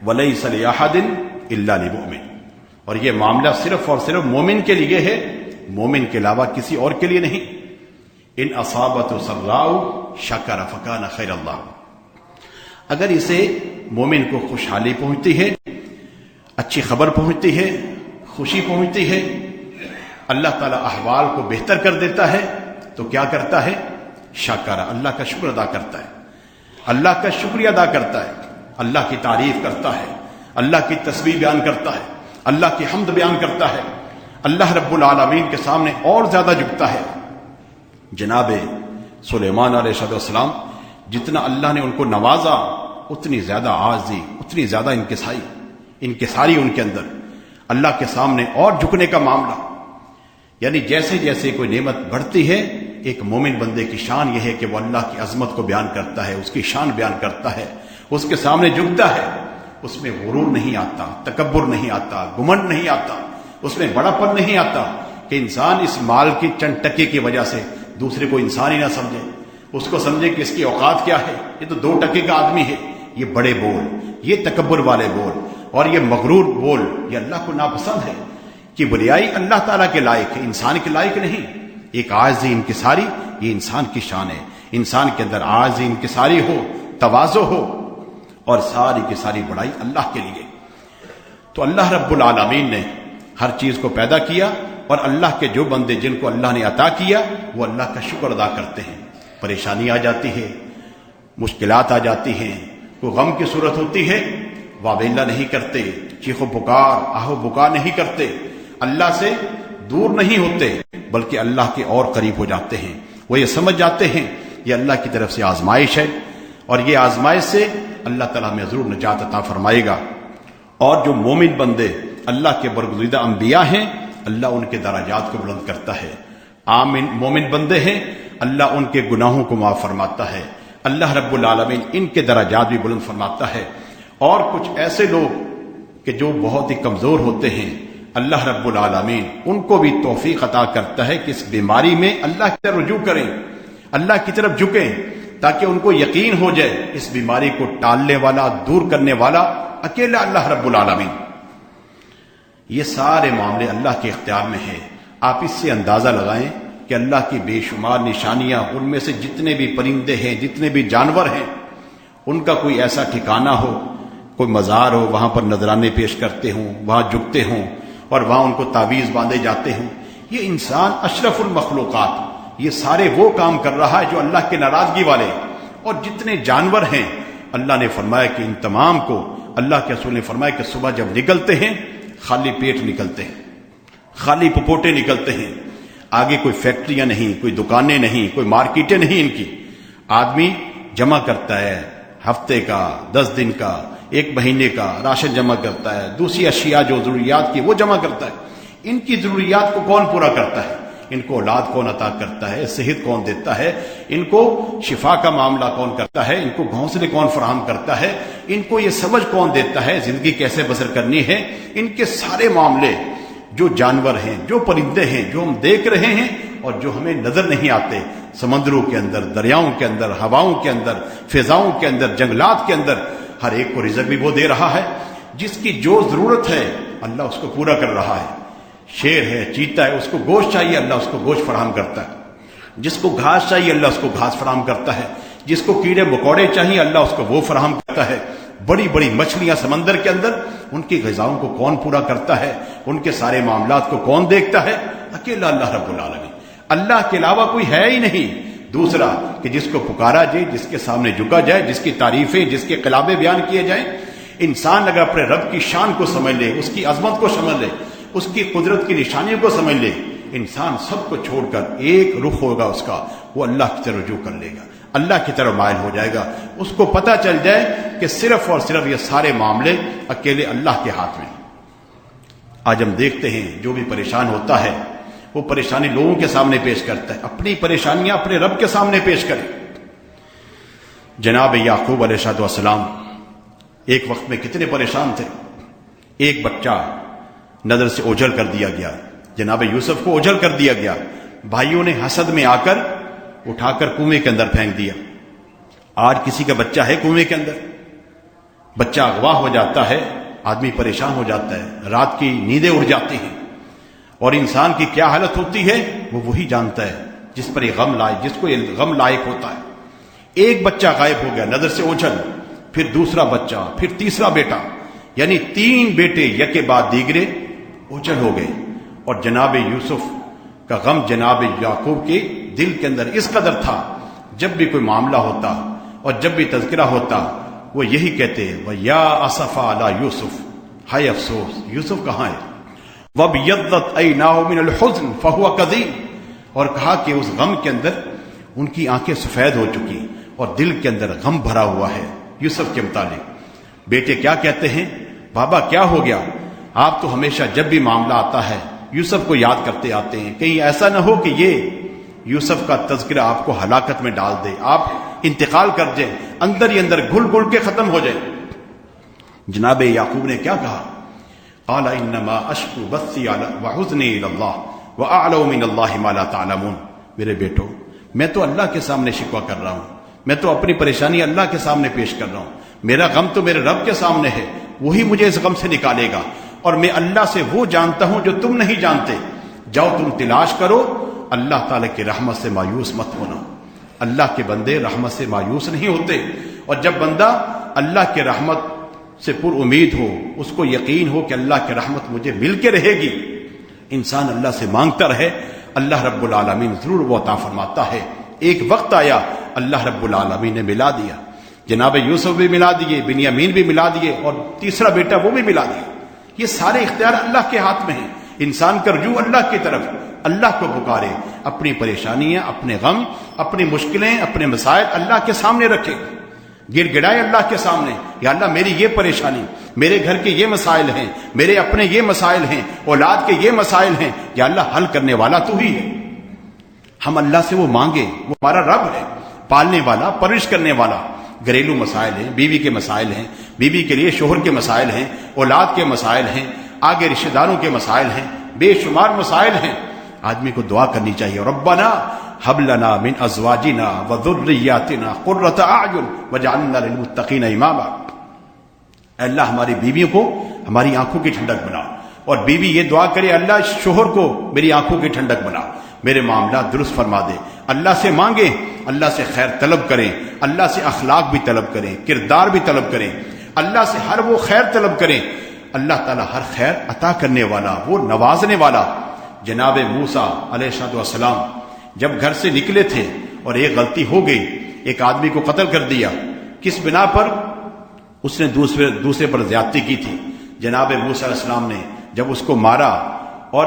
ولیس لاحد الا لمؤمن، اور یہ معاملہ صرف اور صرف مومن کے لیے ہے، مومن کے علاوہ کسی اور کے لیے نہیں۔ ان اصابت سراء شکر فکان خیر اللہ، اگر اسے مومن کو خوشحالی پہنچتی ہے، اچھی خبر پہنچتی ہے، خوشی پہنچتی ہے، اللہ تعالیٰ احوال کو بہتر کر دیتا ہے تو کیا کرتا ہے؟ شکر، اللہ کا شکر ادا کرتا ہے، اللہ کا شکریہ ادا کرتا ہے، اللہ کی تعریف کرتا ہے، اللہ کی تسبیح بیان کرتا ہے، اللہ کی حمد بیان کرتا ہے، اللہ رب العالمین کے سامنے اور زیادہ جھکتا ہے۔ جناب سلیمان علیہ السلام جتنا اللہ نے ان کو نوازا، اتنی زیادہ عاجزی، اتنی زیادہ انکساری ان کے اندر، اللہ کے سامنے اور جھکنے کا معاملہ۔ یعنی جیسے جیسے کوئی نعمت بڑھتی ہے، ایک مومن بندے کی شان یہ ہے کہ وہ اللہ کی عظمت کو بیان کرتا ہے، اس کی شان بیان کرتا ہے، اس کے سامنے جھکتا ہے، اس میں غرور نہیں آتا، تکبر نہیں آتا، گھمنڈ نہیں آتا، اس میں بڑا پن نہیں آتا کہ انسان اس مال کی چند ٹکے کی وجہ سے دوسرے کو انسان ہی نہ سمجھے، اس کو سمجھے کہ اس کی اوقات کیا ہے، یہ تو 2 ٹکے کا آدمی ہے۔ یہ بڑے بول، یہ تکبر والے بول اور یہ مغرور بول، یہ اللہ کو ناپسند ہے۔ کہ بریائی اللہ تعالیٰ کے لائق ہے، انسان کے لائق نہیں۔ ایک عاجزی انکساری یہ انسان کی شان ہے، انسان کے اندر عاجزی انکساری ہو، تواضع ہو، اور ساری کی ساری بڑائی اللہ کے لیے۔ تو اللہ رب العالمین نے ہر چیز کو پیدا کیا، اور اللہ کے جو بندے جن کو اللہ نے عطا کیا وہ اللہ کا شکر ادا کرتے ہیں۔ پریشانی آ جاتی ہے، مشکلات آ جاتی ہیں، کوئی غم کی صورت ہوتی ہے، واویلا نہیں کرتے، چیخ و پکار، آہ و بکا نہیں کرتے، اللہ سے دور نہیں ہوتے، بلکہ اللہ کے اور قریب ہو جاتے ہیں۔ وہ یہ سمجھ جاتے ہیں یہ اللہ کی طرف سے آزمائش ہے، اور یہ آزمائش سے اللہ تعالیٰ ہمیں ضرور نجات عطا فرمائے گا۔ اور جو مومن بندے اللہ کے برگزیدہ انبیاء ہیں، اللہ ان کے درجات کو بلند کرتا ہے۔ عام مومن بندے ہیں، اللہ ان کے گناہوں کو معاف فرماتا ہے، اللہ رب العالمین ان کے درجات بھی بلند فرماتا ہے۔ اور کچھ ایسے لوگ کہ جو بہت ہی کمزور ہوتے ہیں، اللہ رب العالمین ان کو بھی توفیق عطا کرتا ہے کہ اس بیماری میں اللہ کی طرف رجوع کریں، اللہ کی طرف جھکیں، تاکہ ان کو یقین ہو جائے اس بیماری کو ٹالنے والا، دور کرنے والا اکیلا اللہ رب العالمین۔ یہ سارے معاملے اللہ کے اختیار میں ہیں۔ آپ اس سے اندازہ لگائیں کہ اللہ کی بے شمار نشانیاں، ان میں سے جتنے بھی پرندے ہیں، جتنے بھی جانور ہیں، ان کا کوئی ایسا ٹھکانہ ہو، کوئی مزار ہو، وہاں پر نذرانے پیش کرتے ہوں، وہاں جھکتے ہوں اور وہاں ان کو تعویذ باندھے جاتے ہوں۔ یہ انسان اشرف المخلوقات، یہ سارے وہ کام کر رہا ہے جو اللہ کے ناراضگی والے، اور جتنے جانور ہیں اللہ نے فرمایا کہ ان تمام کو، اللہ کے رسول نے فرمایا کہ صبح جب نکلتے ہیں خالی پیٹ نکلتے ہیں، خالی پپوٹے نکلتے ہیں، آگے کوئی فیکٹریاں نہیں، کوئی دکانیں نہیں، کوئی مارکیٹیں نہیں ان کی۔ آدمی جمع کرتا ہے ہفتے کا، 10 دن کا، 1 مہینے کا راشن جمع کرتا ہے، دوسری اشیاء جو ضروریات کی وہ جمع کرتا ہے۔ ان کی ضروریات کو کون پورا کرتا ہے؟ ان کو اولاد کون عطا کرتا ہے؟ صحت کون دیتا ہے؟ ان کو شفا کا معاملہ کون کرتا ہے؟ ان کو گھونسلے کون فراہم کرتا ہے؟ ان کو یہ سمجھ کون دیتا ہے زندگی کیسے بسر کرنی ہے؟ ان کے سارے معاملے، جو جانور ہیں، جو پرندے ہیں، جو ہم دیکھ رہے ہیں اور جو ہمیں نظر نہیں آتے، سمندروں کے اندر، دریاؤں کے اندر، ہواؤں کے اندر، فضاؤں کے اندر، جنگلات کے اندر، ہر ایک کو رزق بھی وہ دے رہا ہے۔ جس کی جو ضرورت ہے اللہ اس کو پورا کر رہا ہے۔ شیر ہے، چیتا ہے، اس کو گوشت چاہیے اللہ اس کو گوشت فراہم کرتا ہے۔ جس کو گھاس چاہیے اللہ اس کو گھاس فراہم کرتا ہے۔ جس کو کیڑے مکوڑے چاہیے اللہ اس کو وہ فراہم کرتا ہے۔ بڑی بڑی مچھلیاں سمندر کے اندر، ان کی غذاؤں کو کون پورا کرتا ہے؟ ان کے سارے معاملات کو کون دیکھتا ہے؟ اکیلا اللہ رب العالمین۔ اللہ کے علاوہ کوئی ہے ہی نہیں۔ دوسرا کہ جس کو پکارا جائے، جس کے سامنے جھکا جائے، جس کی تعریفیں، جس کے قلابے بیان کیے جائیں۔ انسان اگر اپنے رب کی شان کو سمجھ لے، اس کی عظمت کو سمجھ لے، اس کی قدرت کی نشانیوں کو سمجھ لے، انسان سب کو چھوڑ کر ایک رخ ہوگا اس کا، وہ اللہ کی طرف رجوع کر لے گا، اللہ کی طرف مائل ہو جائے گا۔ اس کو پتہ چل جائے کہ صرف اور صرف یہ سارے معاملے اکیلے اللہ کے ہاتھ میں۔ آج ہم دیکھتے ہیں جو بھی پریشان ہوتا ہے وہ پریشانی لوگوں کے سامنے پیش کرتا ہے، اپنی پریشانیاں اپنے رب کے سامنے پیش کرے۔ جناب یعقوب علیہ السلام ایک وقت میں کتنے پریشان تھے۔ ایک بچہ نظر سے اوجھل کر دیا گیا، جناب یوسف کو اوجھل کر دیا گیا، بھائیوں نے حسد میں آ کر اٹھا کر کنویں کے اندر پھینک دیا۔ آج کسی کا بچہ ہے کنویں کے اندر، بچہ اغوا ہو جاتا ہے، آدمی پریشان ہو جاتا ہے، رات کی نیندیں اڑ جاتی ہیں، اور انسان کی کیا حالت ہوتی ہے وہ وہی جانتا ہے جس پر یہ غم لائق، جس کو یہ غم لائق ہوتا ہے۔ ایک بچہ غائب ہو گیا نظر سے اوجھل، پھر دوسرا بچہ، پھر تیسرا بیٹا، یعنی 3 بیٹے یکے بعد دیگرے اوجھل ہو گئے۔ اور جناب یوسف کا غم جناب یعقوب کے دل کے اندر اس قدر تھا، جب بھی کوئی معاملہ ہوتا اور جب بھی تذکرہ ہوتا وہ یہی کہتے وَيَا أَسَفَ عَلَى يُوسُف، ہائے افسوس یوسف کہاں ہے۔ وَابْيَضَّتْ عَيْنَاهُ مِنَ الْحُزْنِ فَهُوَ كَظِيمٌ، اور کہا کہ اس غم کے اندر ان کی آنکھیں سفید ہو چکی اور دل کے اندر غم بھرا ہوا ہے۔ یوسف کے متعلق بیٹے کیا کہتے ہیں، بابا کیا ہو گیا؟ آپ تو ہمیشہ جب بھی معاملہ آتا ہے یوسف کو یاد کرتے آتے ہیں، کہیں ایسا نہ ہو کہ یہ یوسف کا تذکرہ آپ کو ہلاکت میں ڈال دے، آپ انتقال کر جائیں، اندر ہی اندر گھل گھل کے ختم ہو جائیں۔ جناب یعقوب نے کیا کہا، قال انما اشکو بثی وحزنی الی اللہ واعلم من اللہ ما لا تعلمون۔ میرے بیٹو میں تو اللہ کے سامنے شکوہ کر رہا ہوں، میں تو اپنی پریشانی اللہ کے سامنے پیش کر رہا ہوں، میرا غم تو میرے رب کے سامنے ہے، وہی مجھے اس غم سے نکالے گا، اور میں اللہ سے وہ جانتا ہوں جو تم نہیں جانتے۔ جاؤ تم تلاش کرو، اللہ تعالیٰ کی رحمت سے مایوس مت ہونا۔ اللہ کے بندے رحمت سے مایوس نہیں ہوتے، اور جب بندہ اللہ کے رحمت سے پر امید ہو، اس کو یقین ہو کہ اللہ کی رحمت مجھے مل کے رہے گی، انسان اللہ سے مانگتا رہے، اللہ رب العالمین ضرور وہ عطا فرماتا ہے۔ ایک وقت آیا اللہ رب العالمین نے ملا دیا، جناب یوسف بھی ملا دیے، بنیامین بھی ملا دیے، اور تیسرا بیٹا وہ بھی ملا دیا۔ یہ سارے اختیار اللہ کے ہاتھ میں ہیں۔ انسان کا رجوع اللہ کی طرف، اللہ کو پکارے، اپنی پریشانیاں، اپنے غم، اپنی مشکلیں، اپنے مسائل اللہ کے سامنے رکھے، گر گڑائے اللہ کے سامنے، یا اللہ میری یہ پریشانی، میرے گھر کے یہ مسائل ہیں، میرے اپنے یہ مسائل ہیں، اولاد کے یہ مسائل ہیں، یا اللہ حل کرنے والا تو ہی ہے۔ ہم اللہ سے وہ مانگے، وہ ہمارا رب ہے، پالنے والا، پرورش کرنے والا۔ گھریلو مسائل ہیں، بیوی کے مسائل ہیں، بیوی کے لیے شوہر کے مسائل ہیں، اولاد کے مسائل ہیں، آگے رشتہ داروں کے مسائل ہیں، بے شمار مسائل ہیں۔ آدمی کو دعا کرنی چاہیے، ربنا هب لنا من ازواجنا وذرياتنا قرة اعین واجعلنا للمتقین اماما۔ اے اللہ ہماری بیویوں کو ہماری آنکھوں کی ٹھنڈک بنا، اور بیوی یہ دعا کرے اللہ شوہر کو میری آنکھوں کی ٹھنڈک بنا، میرے معاملات درست فرما دے۔ اللہ سے مانگیں، اللہ سے خیر طلب کریں، اللہ سے اخلاق بھی طلب کریں، کردار بھی طلب کریں، اللہ سے ہر وہ خیر طلب کریں۔ اللہ تعالیٰ ہر خیر عطا کرنے والا، وہ نوازنے والا۔ جناب موسیٰ علیہ السلام جب گھر سے نکلے تھے اور ایک غلطی ہو گئی، ایک آدمی کو قتل کر دیا، کس بنا پر؟ اس نے دوسرے پر زیادتی کی تھی۔ جناب موسیٰ علیہ السلام نے جب اس کو مارا، اور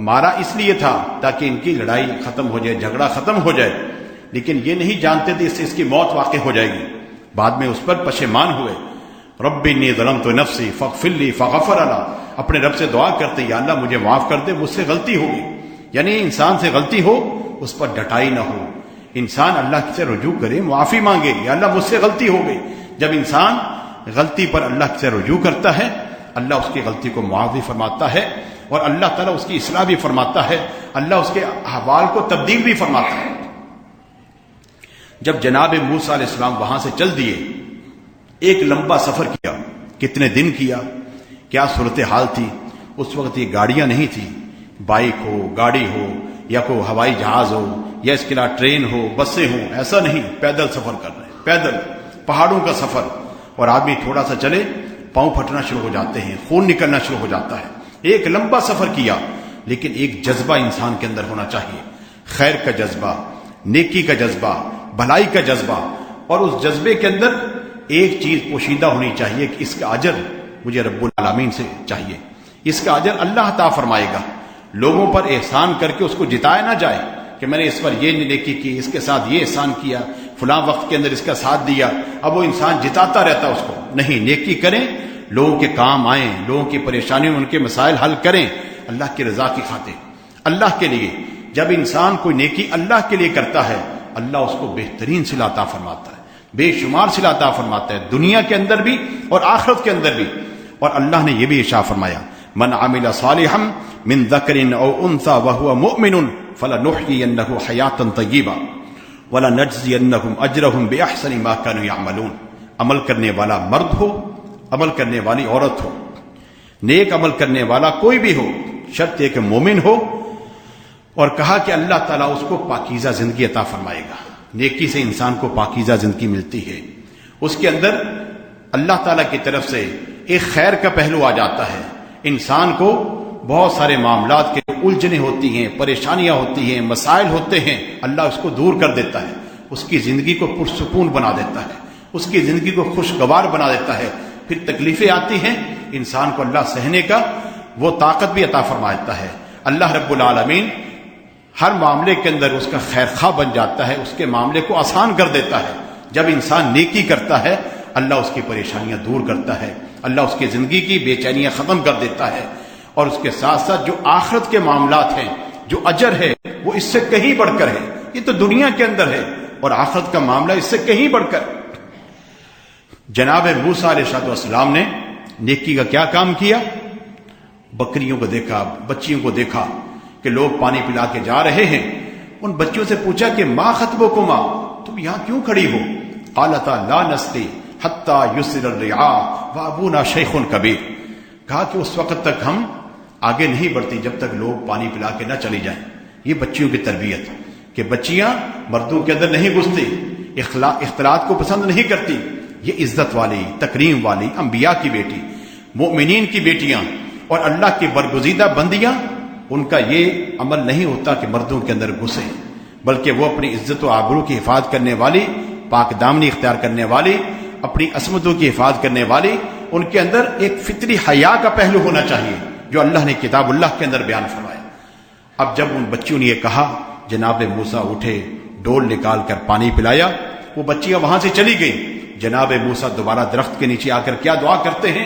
مارا اس لیے تھا تاکہ ان کی لڑائی ختم ہو جائے، جھگڑا ختم ہو جائے، لیکن یہ نہیں جانتے تھے اس سے اس کی موت واقع ہو جائے گی۔ بعد میں اس پر پشیمان ہوئے، رب انی ظلمت نفسی فاغفر لی فغفر لی، اپنے رب سے دعا کرتے یا اللہ مجھے معاف کر دے، مجھ سے غلطی ہوگی۔ یعنی انسان سے غلطی ہو اس پر ڈٹائی نہ ہو، انسان اللہ سے رجوع کرے، معافی مانگے، یا اللہ مجھ سے غلطی ہو گئی۔ جب انسان غلطی پر اللہ سے رجوع کرتا ہے، اللہ اس کی غلطی کو معاف بھی فرماتا ہے، اور اللہ تعالیٰ اس کی اصلاح بھی فرماتا ہے، اللہ اس کے احوال کو تبدیل بھی فرماتا ہے۔ جب جناب موسیٰ علیہ السلام وہاں سے چل دیے، ایک لمبا سفر کیا، کتنے دن کیا، کیا صورتحال تھی؟ اس وقت یہ گاڑیاں نہیں تھی، بائک ہو، گاڑی ہو، یا کوئی ہوائی جہاز ہو، یا اس کے علاوہ ٹرین ہو، بسیں ہوں، ایسا نہیں، پیدل سفر کر رہے ہیں، پیدل پہاڑوں کا سفر، اور آدمی تھوڑا سا چلے پاؤں پھٹنا شروع ہو جاتے ہیں، خون نکلنا شروع ہو جاتا ہے۔ ایک لمبا سفر کیا، لیکن ایک جذبہ انسان کے اندر ہونا چاہیے، خیر کا جذبہ، نیکی کا جذبہ، بھلائی کا جذبہ، اور اس جذبے کے اندر ایک چیز پوشیدہ ہونی چاہیے کہ اس کا اجر مجھے رب العالمین سے چاہیے، اس کا اجر اللہ عطا فرمائے گا۔ لوگوں پر احسان کر کے اس کو جتایا نہ جائے کہ میں نے اس پر یہ نیکی کی، اس کے ساتھ یہ احسان کیا، فلاں وقت کے اندر اس کا ساتھ دیا، اب وہ انسان جتاتا رہتا اس کو۔ نہیں، نیکی کریں، لوگوں کے کام آئیں، لوگوں کی پریشانیوں، ان کے مسائل حل کریں، اللہ کی رضا کی خاطر، اللہ کے لیے۔ جب انسان کوئی نیکی اللہ کے لیے کرتا ہے، اللہ اس کو بہترین صلہ عطا فرماتا ہے، بے شمار صلہ عطا فرماتا ہے، دنیا کے اندر بھی اور آخرت کے اندر بھی۔ اور اللہ نے یہ بھی ارشاد فرمایا، من عمل صالحا من ذکر او انثى وهو مؤمن فلنحيينه حیاتا طیبہ ولنجزینهم اجرهم باحسن ما كانوا يعملون۔ عمل کرنے والا مرد ہو، عمل کرنے والی عورت ہو، نیک عمل کرنے والا کوئی بھی ہو، شرط ہے کہ مومن ہو، اور کہا کہ اللہ تعالیٰ اس کو پاکیزہ زندگی عطا فرمائے گا۔ نیکی سے انسان کو پاکیزہ زندگی ملتی ہے، اس کے اندر اللہ تعالیٰ کی طرف سے ایک خیر کا پہلو آ جاتا ہے۔ انسان کو بہت سارے معاملات کے الجھنیں ہوتی ہیں، پریشانیاں ہوتی ہیں، مسائل ہوتے ہیں، اللہ اس کو دور کر دیتا ہے، اس کی زندگی کو پرسکون بنا دیتا ہے، اس کی زندگی کو خوشگوار بنا دیتا ہے۔ پھر تکلیفیں آتی ہیں، انسان کو اللہ سہنے کا وہ طاقت بھی عطا فرماتا ہے۔ اللہ رب العالمین ہر معاملے کے اندر اس کا خیر خواہ بن جاتا ہے، اس کے معاملے کو آسان کر دیتا ہے۔ جب انسان نیکی کرتا ہے، اللہ اس کی پریشانیاں دور کرتا ہے، اللہ اس کی زندگی کی بے چینیاں ختم کر دیتا ہے، اور اس کے ساتھ ساتھ جو آخرت کے معاملات ہیں، جو اجر ہے، وہ اس سے کہیں بڑھ کر ہے۔ یہ تو دنیا کے اندر ہے، اور آخرت کا معاملہ اس سے کہیں بڑھ کر۔ جناب موسیٰ علیہ السلام نے نیکی کا کیا کام کیا؟ بکریوں کو دیکھا، بچیوں کو دیکھا کہ لوگ پانی پلا کے جا رہے ہیں، ان بچیوں سے پوچھا کہ ما خطبکما، تم یہاں کیوں کھڑی ہو؟ قالتا لا نسقی حتی یصدر الرعاء وابونا شیخ کبیر، کہا کہ اس وقت تک ہم آگے نہیں بڑھتی جب تک لوگ پانی پلا کے نہ چلی جائیں۔ یہ بچیوں کی تربیت کہ بچیاں مردوں کے اندر نہیں گھستی، اختلاط کو پسند نہیں کرتی، یہ عزت والی، تکریم والی، انبیاء کی بیٹی، مؤمنین کی بیٹیاں اور اللہ کی برگزیدہ بندیاں، ان کا یہ عمل نہیں ہوتا کہ مردوں کے اندر گھسے، بلکہ وہ اپنی عزت و آبرو کی حفاظت کرنے والی، پاک دامنی اختیار کرنے والی، اپنی عصمتوں کی حفاظت کرنے والی، ان کے اندر ایک فطری حیا کا پہلو ہونا چاہیے جو اللہ نے کتاب اللہ کے اندر بیان فرمایا۔ اب جب ان بچیوں نے یہ کہا، جناب موسیٰ اٹھے، ڈول نکال کر پانی پلایا، وہ بچیاں وہاں سے چلی گئیں۔ جناب موسیٰ دوبارہ درخت کے نیچے آ کر کیا دعا کرتے ہیں؟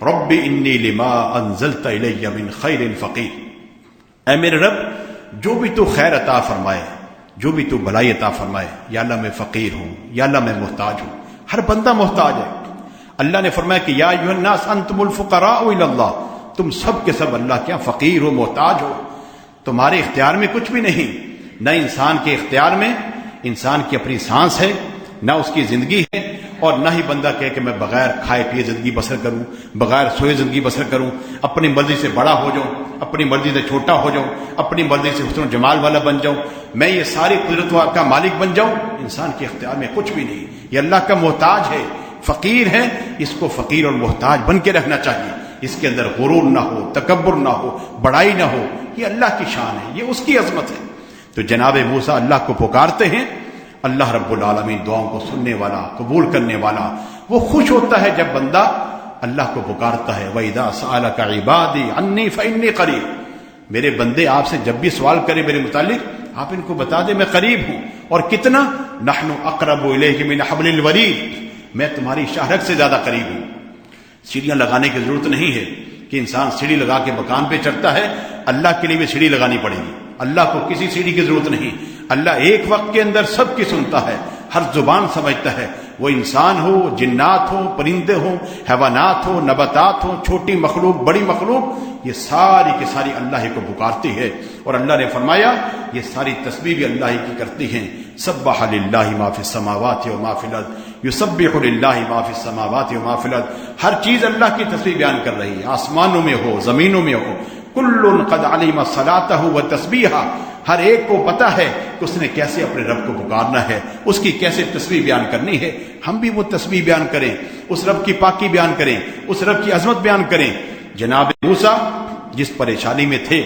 رب انی لما انزلت الی من خیر فقیر، اے میرے رب جو بھی تو خیر عطا فرمائے، جو بھی تو بھلائی عطا فرمائے، یا اللہ میں فقیر ہوں، یا اللہ میں محتاج ہوں۔ ہر بندہ محتاج ہے۔ اللہ نے فرمایا کہ یا ایھا الناس انتم الفقراء الی اللہ، تم سب کے سب اللہ کے فقیر ہو، محتاج ہو، تمہارے اختیار میں کچھ بھی نہیں، نہ انسان کے اختیار میں، انسان کی اپنی سانس ہے، نہ اس کی زندگی ہے، اور نہ ہی بندہ کہے کہ میں بغیر کھائے پیے زندگی بسر کروں، بغیر سوئے زندگی بسر کروں، اپنی مرضی سے بڑا ہو جاؤں، اپنی مرضی سے چھوٹا ہو جاؤں، اپنی مرضی سے حسن و جمال والا بن جاؤں، میں یہ ساری قدرتوں کا مالک بن جاؤں۔ انسان کے اختیار میں کچھ بھی نہیں، یہ اللہ کا محتاج ہے، فقیر ہے، اس کو فقیر اور محتاج بن کے رہنا چاہیے۔ اس کے اندر غرور نہ ہو، تکبر نہ ہو، بڑائی نہ ہو، یہ اللہ کی شان ہے، یہ اس کی عظمت ہے۔ تو جناب موسیٰ اللہ کو پکارتے ہیں، اللہ رب العالمین دعاؤں کو سننے والا، قبول کرنے والا، وہ خوش ہوتا ہے جب بندہ اللہ کو پکارتا ہے۔ وَإِذَا سَأَلَكَ عِبَادِي عَنِّي فَإِنِّي قَرِيبٌ، میرے بندے آپ سے جب بھی سوال کریں میرے متعلق، آپ ان کو بتا دیں میں قریب ہوں، اور کتنا، نحن اقرب الیہ من حبل الورید، میں تمہاری شاہرگ سے زیادہ قریب ہوں۔ سیڑھیاں لگانے کی ضرورت نہیں ہے کہ انسان سیڑھی لگا کے مکان پہ چڑھتا ہے، اللہ کے لیے بھی سیڑھی لگانی پڑے گی۔ اللہ کو کسی سیڑھی کی ضرورت نہیں، اللہ ایک وقت کے اندر سب کی سنتا ہے، ہر زبان سمجھتا ہے، وہ انسان ہو، جنات ہو، پرندے ہوں، حیوانات ہو، نباتات ہو، چھوٹی مخلوق، بڑی مخلوق، یہ ساری کی ساری اللہ ہی کو پکارتی ہے۔ اور اللہ نے فرمایا یہ ساری تسبیح بھی اللہ ہی کی کرتی ہیں۔ سبح للہ ما فی السماوات و ما فی الارض، یسبح للہ ما فی السماوات و ما فی الارض، ہر چیز اللہ کی تسبیح بیان کر رہی ہے، آسمانوں میں ہو، زمینوں میں ہو۔ کل قد علم صلاتہ و تسبیحہ، ہر ایک کو پتا ہے کہ اس نے کیسے اپنے رب کو پکارنا ہے، اس کی کیسے تسبیح بیان کرنی ہے۔ ہم بھی وہ تسبیح بیان کریں، اس رب کی پاکی بیان کریں، اس رب کی عظمت بیان کریں۔ جناب موسیٰ جس پریشانی میں تھے،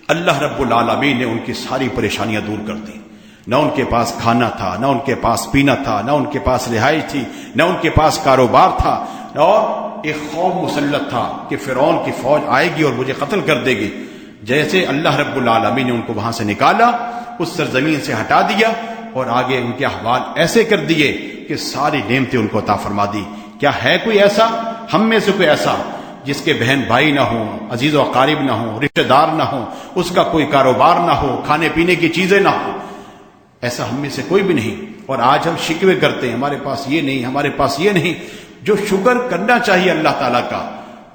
اللہ رب العالمین نے ان کی ساری پریشانیاں دور کر دی۔ نہ ان کے پاس کھانا تھا، نہ ان کے پاس پینا تھا، نہ ان کے پاس رہائش تھی، نہ ان کے پاس کاروبار تھا، اور ایک خوف مسلط تھا کہ فرعون کی فوج آئے گی اور مجھے قتل کر دے گی۔ جیسے اللہ رب العالمین نے ان کو وہاں سے نکالا، اس سرزمین سے ہٹا دیا، اور آگے ان کے احوال ایسے کر دیے کہ ساری نعمتیں ان کو عطا فرما دی۔ کیا ہے کوئی ایسا، ہم میں سے کوئی ایسا جس کے بہن بھائی نہ ہوں، عزیز و اقارب نہ ہوں، رشتہ دار نہ ہوں، اس کا کوئی کاروبار نہ ہو، کھانے پینے کی چیزیں نہ ہوں؟ ایسا ہم میں سے کوئی بھی نہیں۔ اور آج ہم شکوے کرتے ہیں، ہمارے پاس یہ نہیں، ہمارے پاس یہ نہیں۔ جو شکر کرنا چاہیے اللہ تعالیٰ کا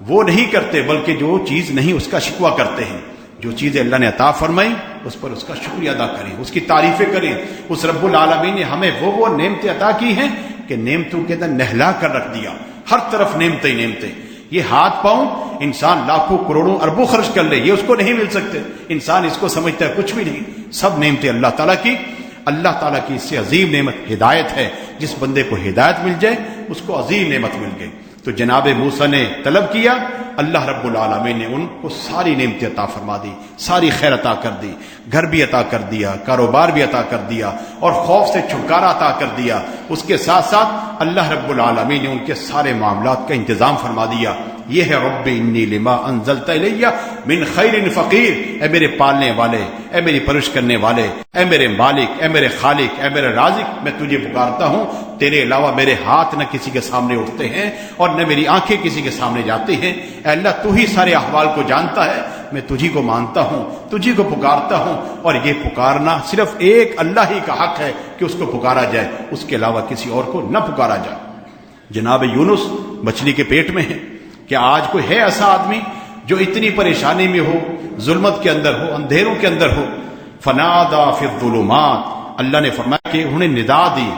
وہ نہیں کرتے، بلکہ جو چیز نہیں اس کا شکوہ کرتے ہیں۔ جو چیزیں اللہ نے عطا فرمائی اس پر اس کا شکریہ ادا کریں، اس کی تعریفیں کریں۔ اس رب العالمین نے ہمیں وہ نعمتیں عطا کی ہیں کہ نعمتوں کے اندر نہلا کر رکھ دیا، ہر طرف نعمتیں ہی نعمتیں۔ یہ ہاتھ پاؤں انسان لاکھوں کروڑوں اربوں خرچ کر لے، یہ اس کو نہیں مل سکتے۔ انسان اس کو سمجھتا ہے کچھ بھی نہیں، سب نعمتیں اللہ تعالیٰ کی۔ اللہ تعالیٰ کی اس سے عظیم نعمت ہدایت ہے، جس بندے کو ہدایت مل جائے اس کو عظیم نعمت مل گئی۔ تو جناب موسیٰ نے طلب کیا، اللہ رب العالمین نے ان کو ساری نعمتیں عطا فرما دی، ساری خیر عطا کر دی، گھر بھی عطا کر دیا، کاروبار بھی عطا کر دیا، اور خوف سے چھٹکارا عطا کر دیا۔ اس کے ساتھ ساتھ اللہ رب العالمین نے ان کے سارے معاملات کا انتظام فرما دیا۔ یہ ہے رب انی لما انزلت الی من خیر فقیر، اے میرے پالنے والے، اے میری پرورش کرنے والے، اے میرے مالک، اے میرے خالق، اے میرے رازق، میں تجھے پکارتا ہوں۔ تیرے علاوہ میرے ہاتھ نہ کسی کے سامنے اٹھتے ہیں اور نہ میری آنکھیں کسی کے سامنے جاتی ہیں۔ اے اللہ تو ہی سارے احوال کو جانتا ہے، میں تجھی کو مانتا ہوں، تجھی کو پکارتا ہوں، اور یہ پکارنا صرف ایک اللہ ہی کا حق ہے کہ اس کو پکارا جائے، اس کے علاوہ کسی اور کو نہ پکارا جائے۔ جناب یونس مچھلی کے پیٹ میں ہے۔ کیا آج کوئی ہے ایسا آدمی جو اتنی پریشانی میں ہو، ظلمت کے اندر ہو، اندھیروں کے اندر ہو؟ فنادا فی الظلمات، اللہ نے فرمایا کہ انہیں ندا دی،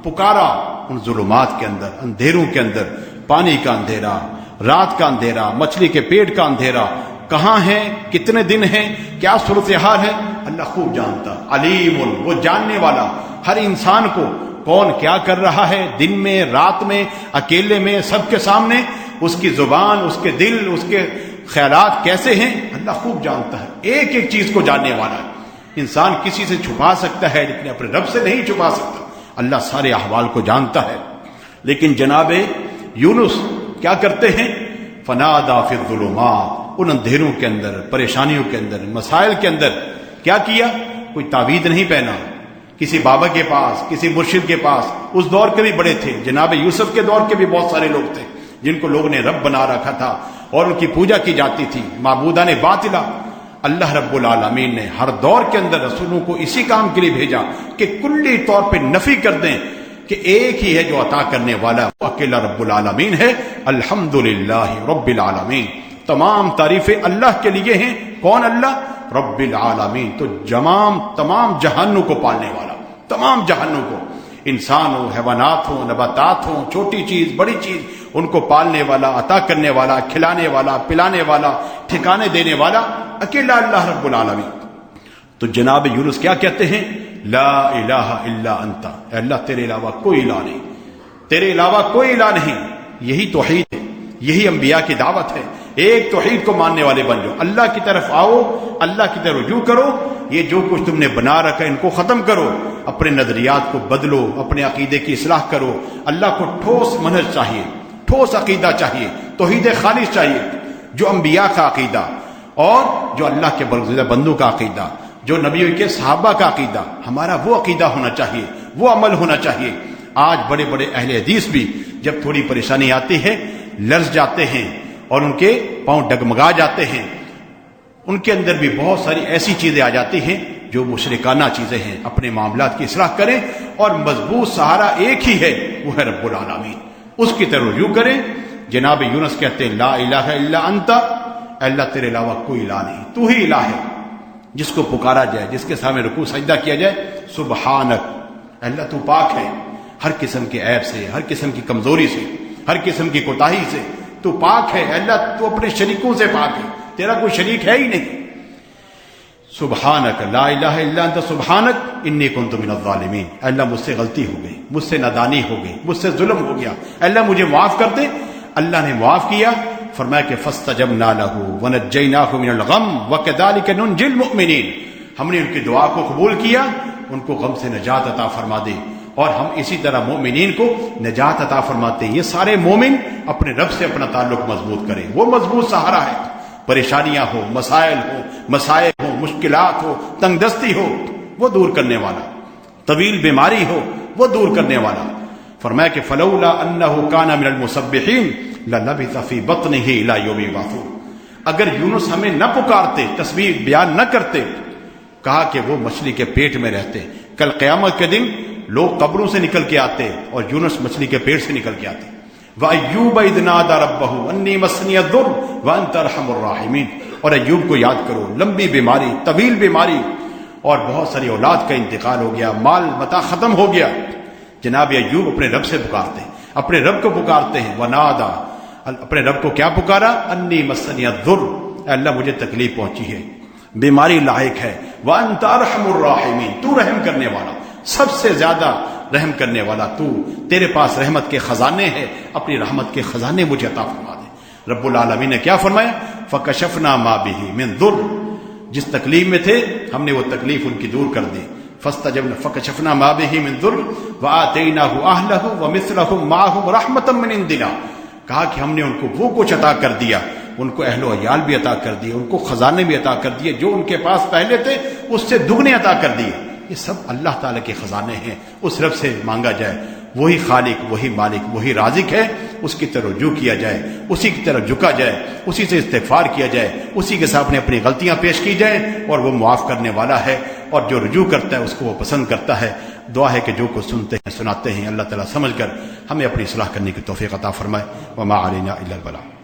پکارا ان ظلمات کے اندر، اندھیروں کے اندر، پانی کا اندھیرا، رات کا اندھیرا، مچھلی کے پیٹ کا اندھیرا، کہاں ہیں، کتنے دن ہیں، کیا صورتحال ہے، اللہ خوب جانتا۔ علیم، وہ جاننے والا ہر انسان کو، کون کیا کر رہا ہے، دن میں، رات میں، اکیلے میں، سب کے سامنے، اس کی زبان، اس کے دل، اس کے خیالات کیسے ہیں، اللہ خوب جانتا ہے۔ ایک ایک چیز کو جاننے والا ہے۔ انسان کسی سے چھپا سکتا ہے لیکن اپنے رب سے نہیں چھپا سکتا۔ اللہ سارے احوال کو جانتا ہے۔ لیکن جناب یونس کیا کرتے ہیں؟ فنادا فی الظلمات، ان اندھیروں کے اندر، پریشانیوں کے اندر، مسائل کے اندر کیا کیا؟ کوئی تعویذ نہیں پہنا کسی بابا کے پاس، کسی مرشد کے پاس. اس دور کے بھی بڑے تھے، جناب یوسف کے دور کے بھی بہت سارے لوگ تھے جن کو لوگوں نے رب بنا رکھا تھا اور ان کی پوجا کی جاتی تھی، معبودان باطلہ. اللہ رب العالمین نے ہر دور کے اندر رسولوں کو اسی کام کے لیے بھیجا کہ کلی طور پہ نفی کر دیں کہ ایک ہی ہے جو عطا کرنے والا، وہ اکیلا رب العالمین ہے. الحمدللہ رب العالمین، تمام تعریفیں اللہ کے لیے ہیں. کون؟ اللہ رب العالمین. تو تمام جہانوں کو پالنے والا، تمام جہانوں کو، انسان ہو، حیوانات ہو، نباتات ہو، چھوٹی چیز بڑی چیز، ان کو پالنے والا، عطا کرنے والا، کھلانے والا، پلانے والا، ٹھکانے دینے والا اکیلا اللہ رب العالمین. تو جناب یونس کیا کہتے ہیں؟ لا الہ الا انت، اے اللہ تیرے علاوہ کوئی الہ نہیں، تیرے علاوہ کوئی الہ نہیں. یہی توحید ہے، یہی انبیاء کی دعوت ہے. ایک توحید کو ماننے والے بن جاؤ، اللہ کی طرف آؤ، اللہ کی طرف رجوع کرو. یہ جو کچھ تم نے بنا رکھا ہے ان کو ختم کرو، اپنے نظریات کو بدلو، اپنے عقیدے کی اصلاح کرو. اللہ کو ٹھوس منہج چاہیے، ٹھوس عقیدہ چاہیے، توحید خالص چاہیے، جو انبیاء کا عقیدہ اور جو اللہ کے برگزیدہ بندوں کا عقیدہ، جو نبیوں کے صحابہ کا عقیدہ، ہمارا وہ عقیدہ ہونا چاہیے، وہ عمل ہونا چاہیے. آج بڑے بڑے اہل حدیث بھی جب تھوڑی پریشانی آتی ہے لرز جاتے ہیں اور ان کے پاؤں ڈگمگا جاتے ہیں. ان کے اندر بھی بہت ساری ایسی چیزیں آ جاتی ہیں جو مشرکانہ چیزیں ہیں. اپنے معاملات کی اصلاح کریں اور مضبوط سہارا ایک ہی ہے، وہ ہے رب العالمین. اس کی طرف رجوع کریں. جناب یونس کہتے ہیں لا الہ الا انت، اللہ تیرے علاوہ کوئی الہ نہیں، تو ہی الہ ہے جس کو پکارا جائے، جس کے سامنے رکوع سجدہ کیا جائے. سبحانک، اللہ تو پاک ہے ہر قسم کے عیب سے، ہر قسم کی کمزوری سے، ہر قسم کی کوتاہی سے. تو پاک ہے اللہ، تو اپنے شریکوں سے پاک ہے، تیرا کوئی شریک ہے ہی نہیں. سبحانک لا الہ الا انت سبحانک انی کنت من الظالمین. اللہ مجھ سے غلطی ہو گئی، مجھ سے نادانی ہو گئی، مجھ سے ظلم ہو گیا، اللہ مجھے معاف کر دے. اللہ نے معاف کیا. فرمایا کہ فاستجبنا له ونجیناہ من الغم وکذالک ننجی المؤمنین. ہم نے ان کی دعا کو قبول کیا، ان کو غم سے نجات عطا فرما دے، اور ہم اسی طرح مومنین کو نجات عطا فرماتے ہیں. یہ سارے مومن اپنے رب سے اپنا تعلق مضبوط کریں، وہ مضبوط سہارا ہے. پریشانیاں ہو، مسائل ہو، مسائل ہو، مشکلات ہو، تنگ دستی ہو، وہ دور کرنے والا. طویل بیماری ہو، وہ دور کرنے والا. فرمایا کہ فلولا انہ کان من المسبحین للبث فی بطنہ الی یوم یبعثون. اگر یونس ہمیں نہ پکارتے، تسبیح بیان نہ کرتے، کہا کہ وہ مچھلی کے پیٹ میں رہتے. کل قیامت کے دن لوگ قبروں سے نکل کے آتے اور یونس مچھلی کے پیٹ سے نکل کے آتے. وَأَيُّوبَ إِذْ نَادَى رَبَّهُ أَنِّي مَسَّنِيَ الضُّرُّ وَأَنْتَ أَرْحَمُ الرَّاحِمِينَ. اور ایوب کو یاد کرو، لمبی بیماری، طویل بیماری، اور بہت ساری اولاد کا انتقال ہو گیا، مال متاع ختم ہو گیا. جناب ایوب اپنے رب سے پکارتے ہیں، اپنے رب کو پکارتے ہیں. وَنَادَى، اپنے رب کو کیا پکارا؟ أَنِّي مَسَّنِيَ الضُّرُّ، اللہ مجھے تکلیف پہنچی ہے، بیماری لاحق ہے. وَأَنْتَ أَرْحَمُ الرَّاحِمِينَ، تو رحم کرنے والا، سب سے زیادہ رحم کرنے والا تو، تیرے پاس رحمت کے خزانے ہیں، اپنی رحمت کے خزانے مجھے عطا فرما دے. رب العالمین نے کیا فرمایا؟ فَكَشَفْنَا مَا بِهِ مِن ضُرٍّ، جس تکلیف میں تھے ہم نے وہ تکلیف ان کی دور کر دی. فَكَشَفْنَا مَا بِهِ مِن ضُرٍّ وَآتَيْنَاهُ أَهْلَهُ وَمِثْلَهُم مَّعَهُمْ رَحْمَةً مِّنْ عِندِنَا. کہا کہ ہم نے ان کو وہ کچھ عطا کر دیا، ان کو اہل و عیال بھی عطا کر دیے، ان کو خزانے بھی عطا کر دیے، جو ان کے پاس پہلے تھے اس سے دگنے عطا کر دیے. یہ سب اللہ تعالیٰ کے خزانے ہیں. اس رب سے مانگا جائے، وہی خالق، وہی مالک، وہی رازق ہے. اس کی طرف رجوع کیا جائے، اسی کی طرف جھکا جائے، اسی سے استغفار کیا جائے، اسی کے سامنے اپنی غلطیاں پیش کی جائیں، اور وہ معاف کرنے والا ہے. اور جو رجوع کرتا ہے اس کو وہ پسند کرتا ہے. دعا ہے کہ جو کچھ سنتے ہیں سناتے ہیں اللہ تعالیٰ سمجھ کر ہمیں اپنی اصلاح کرنے کی توفیق عطا فرمائے. وما علینا الا البلاغ.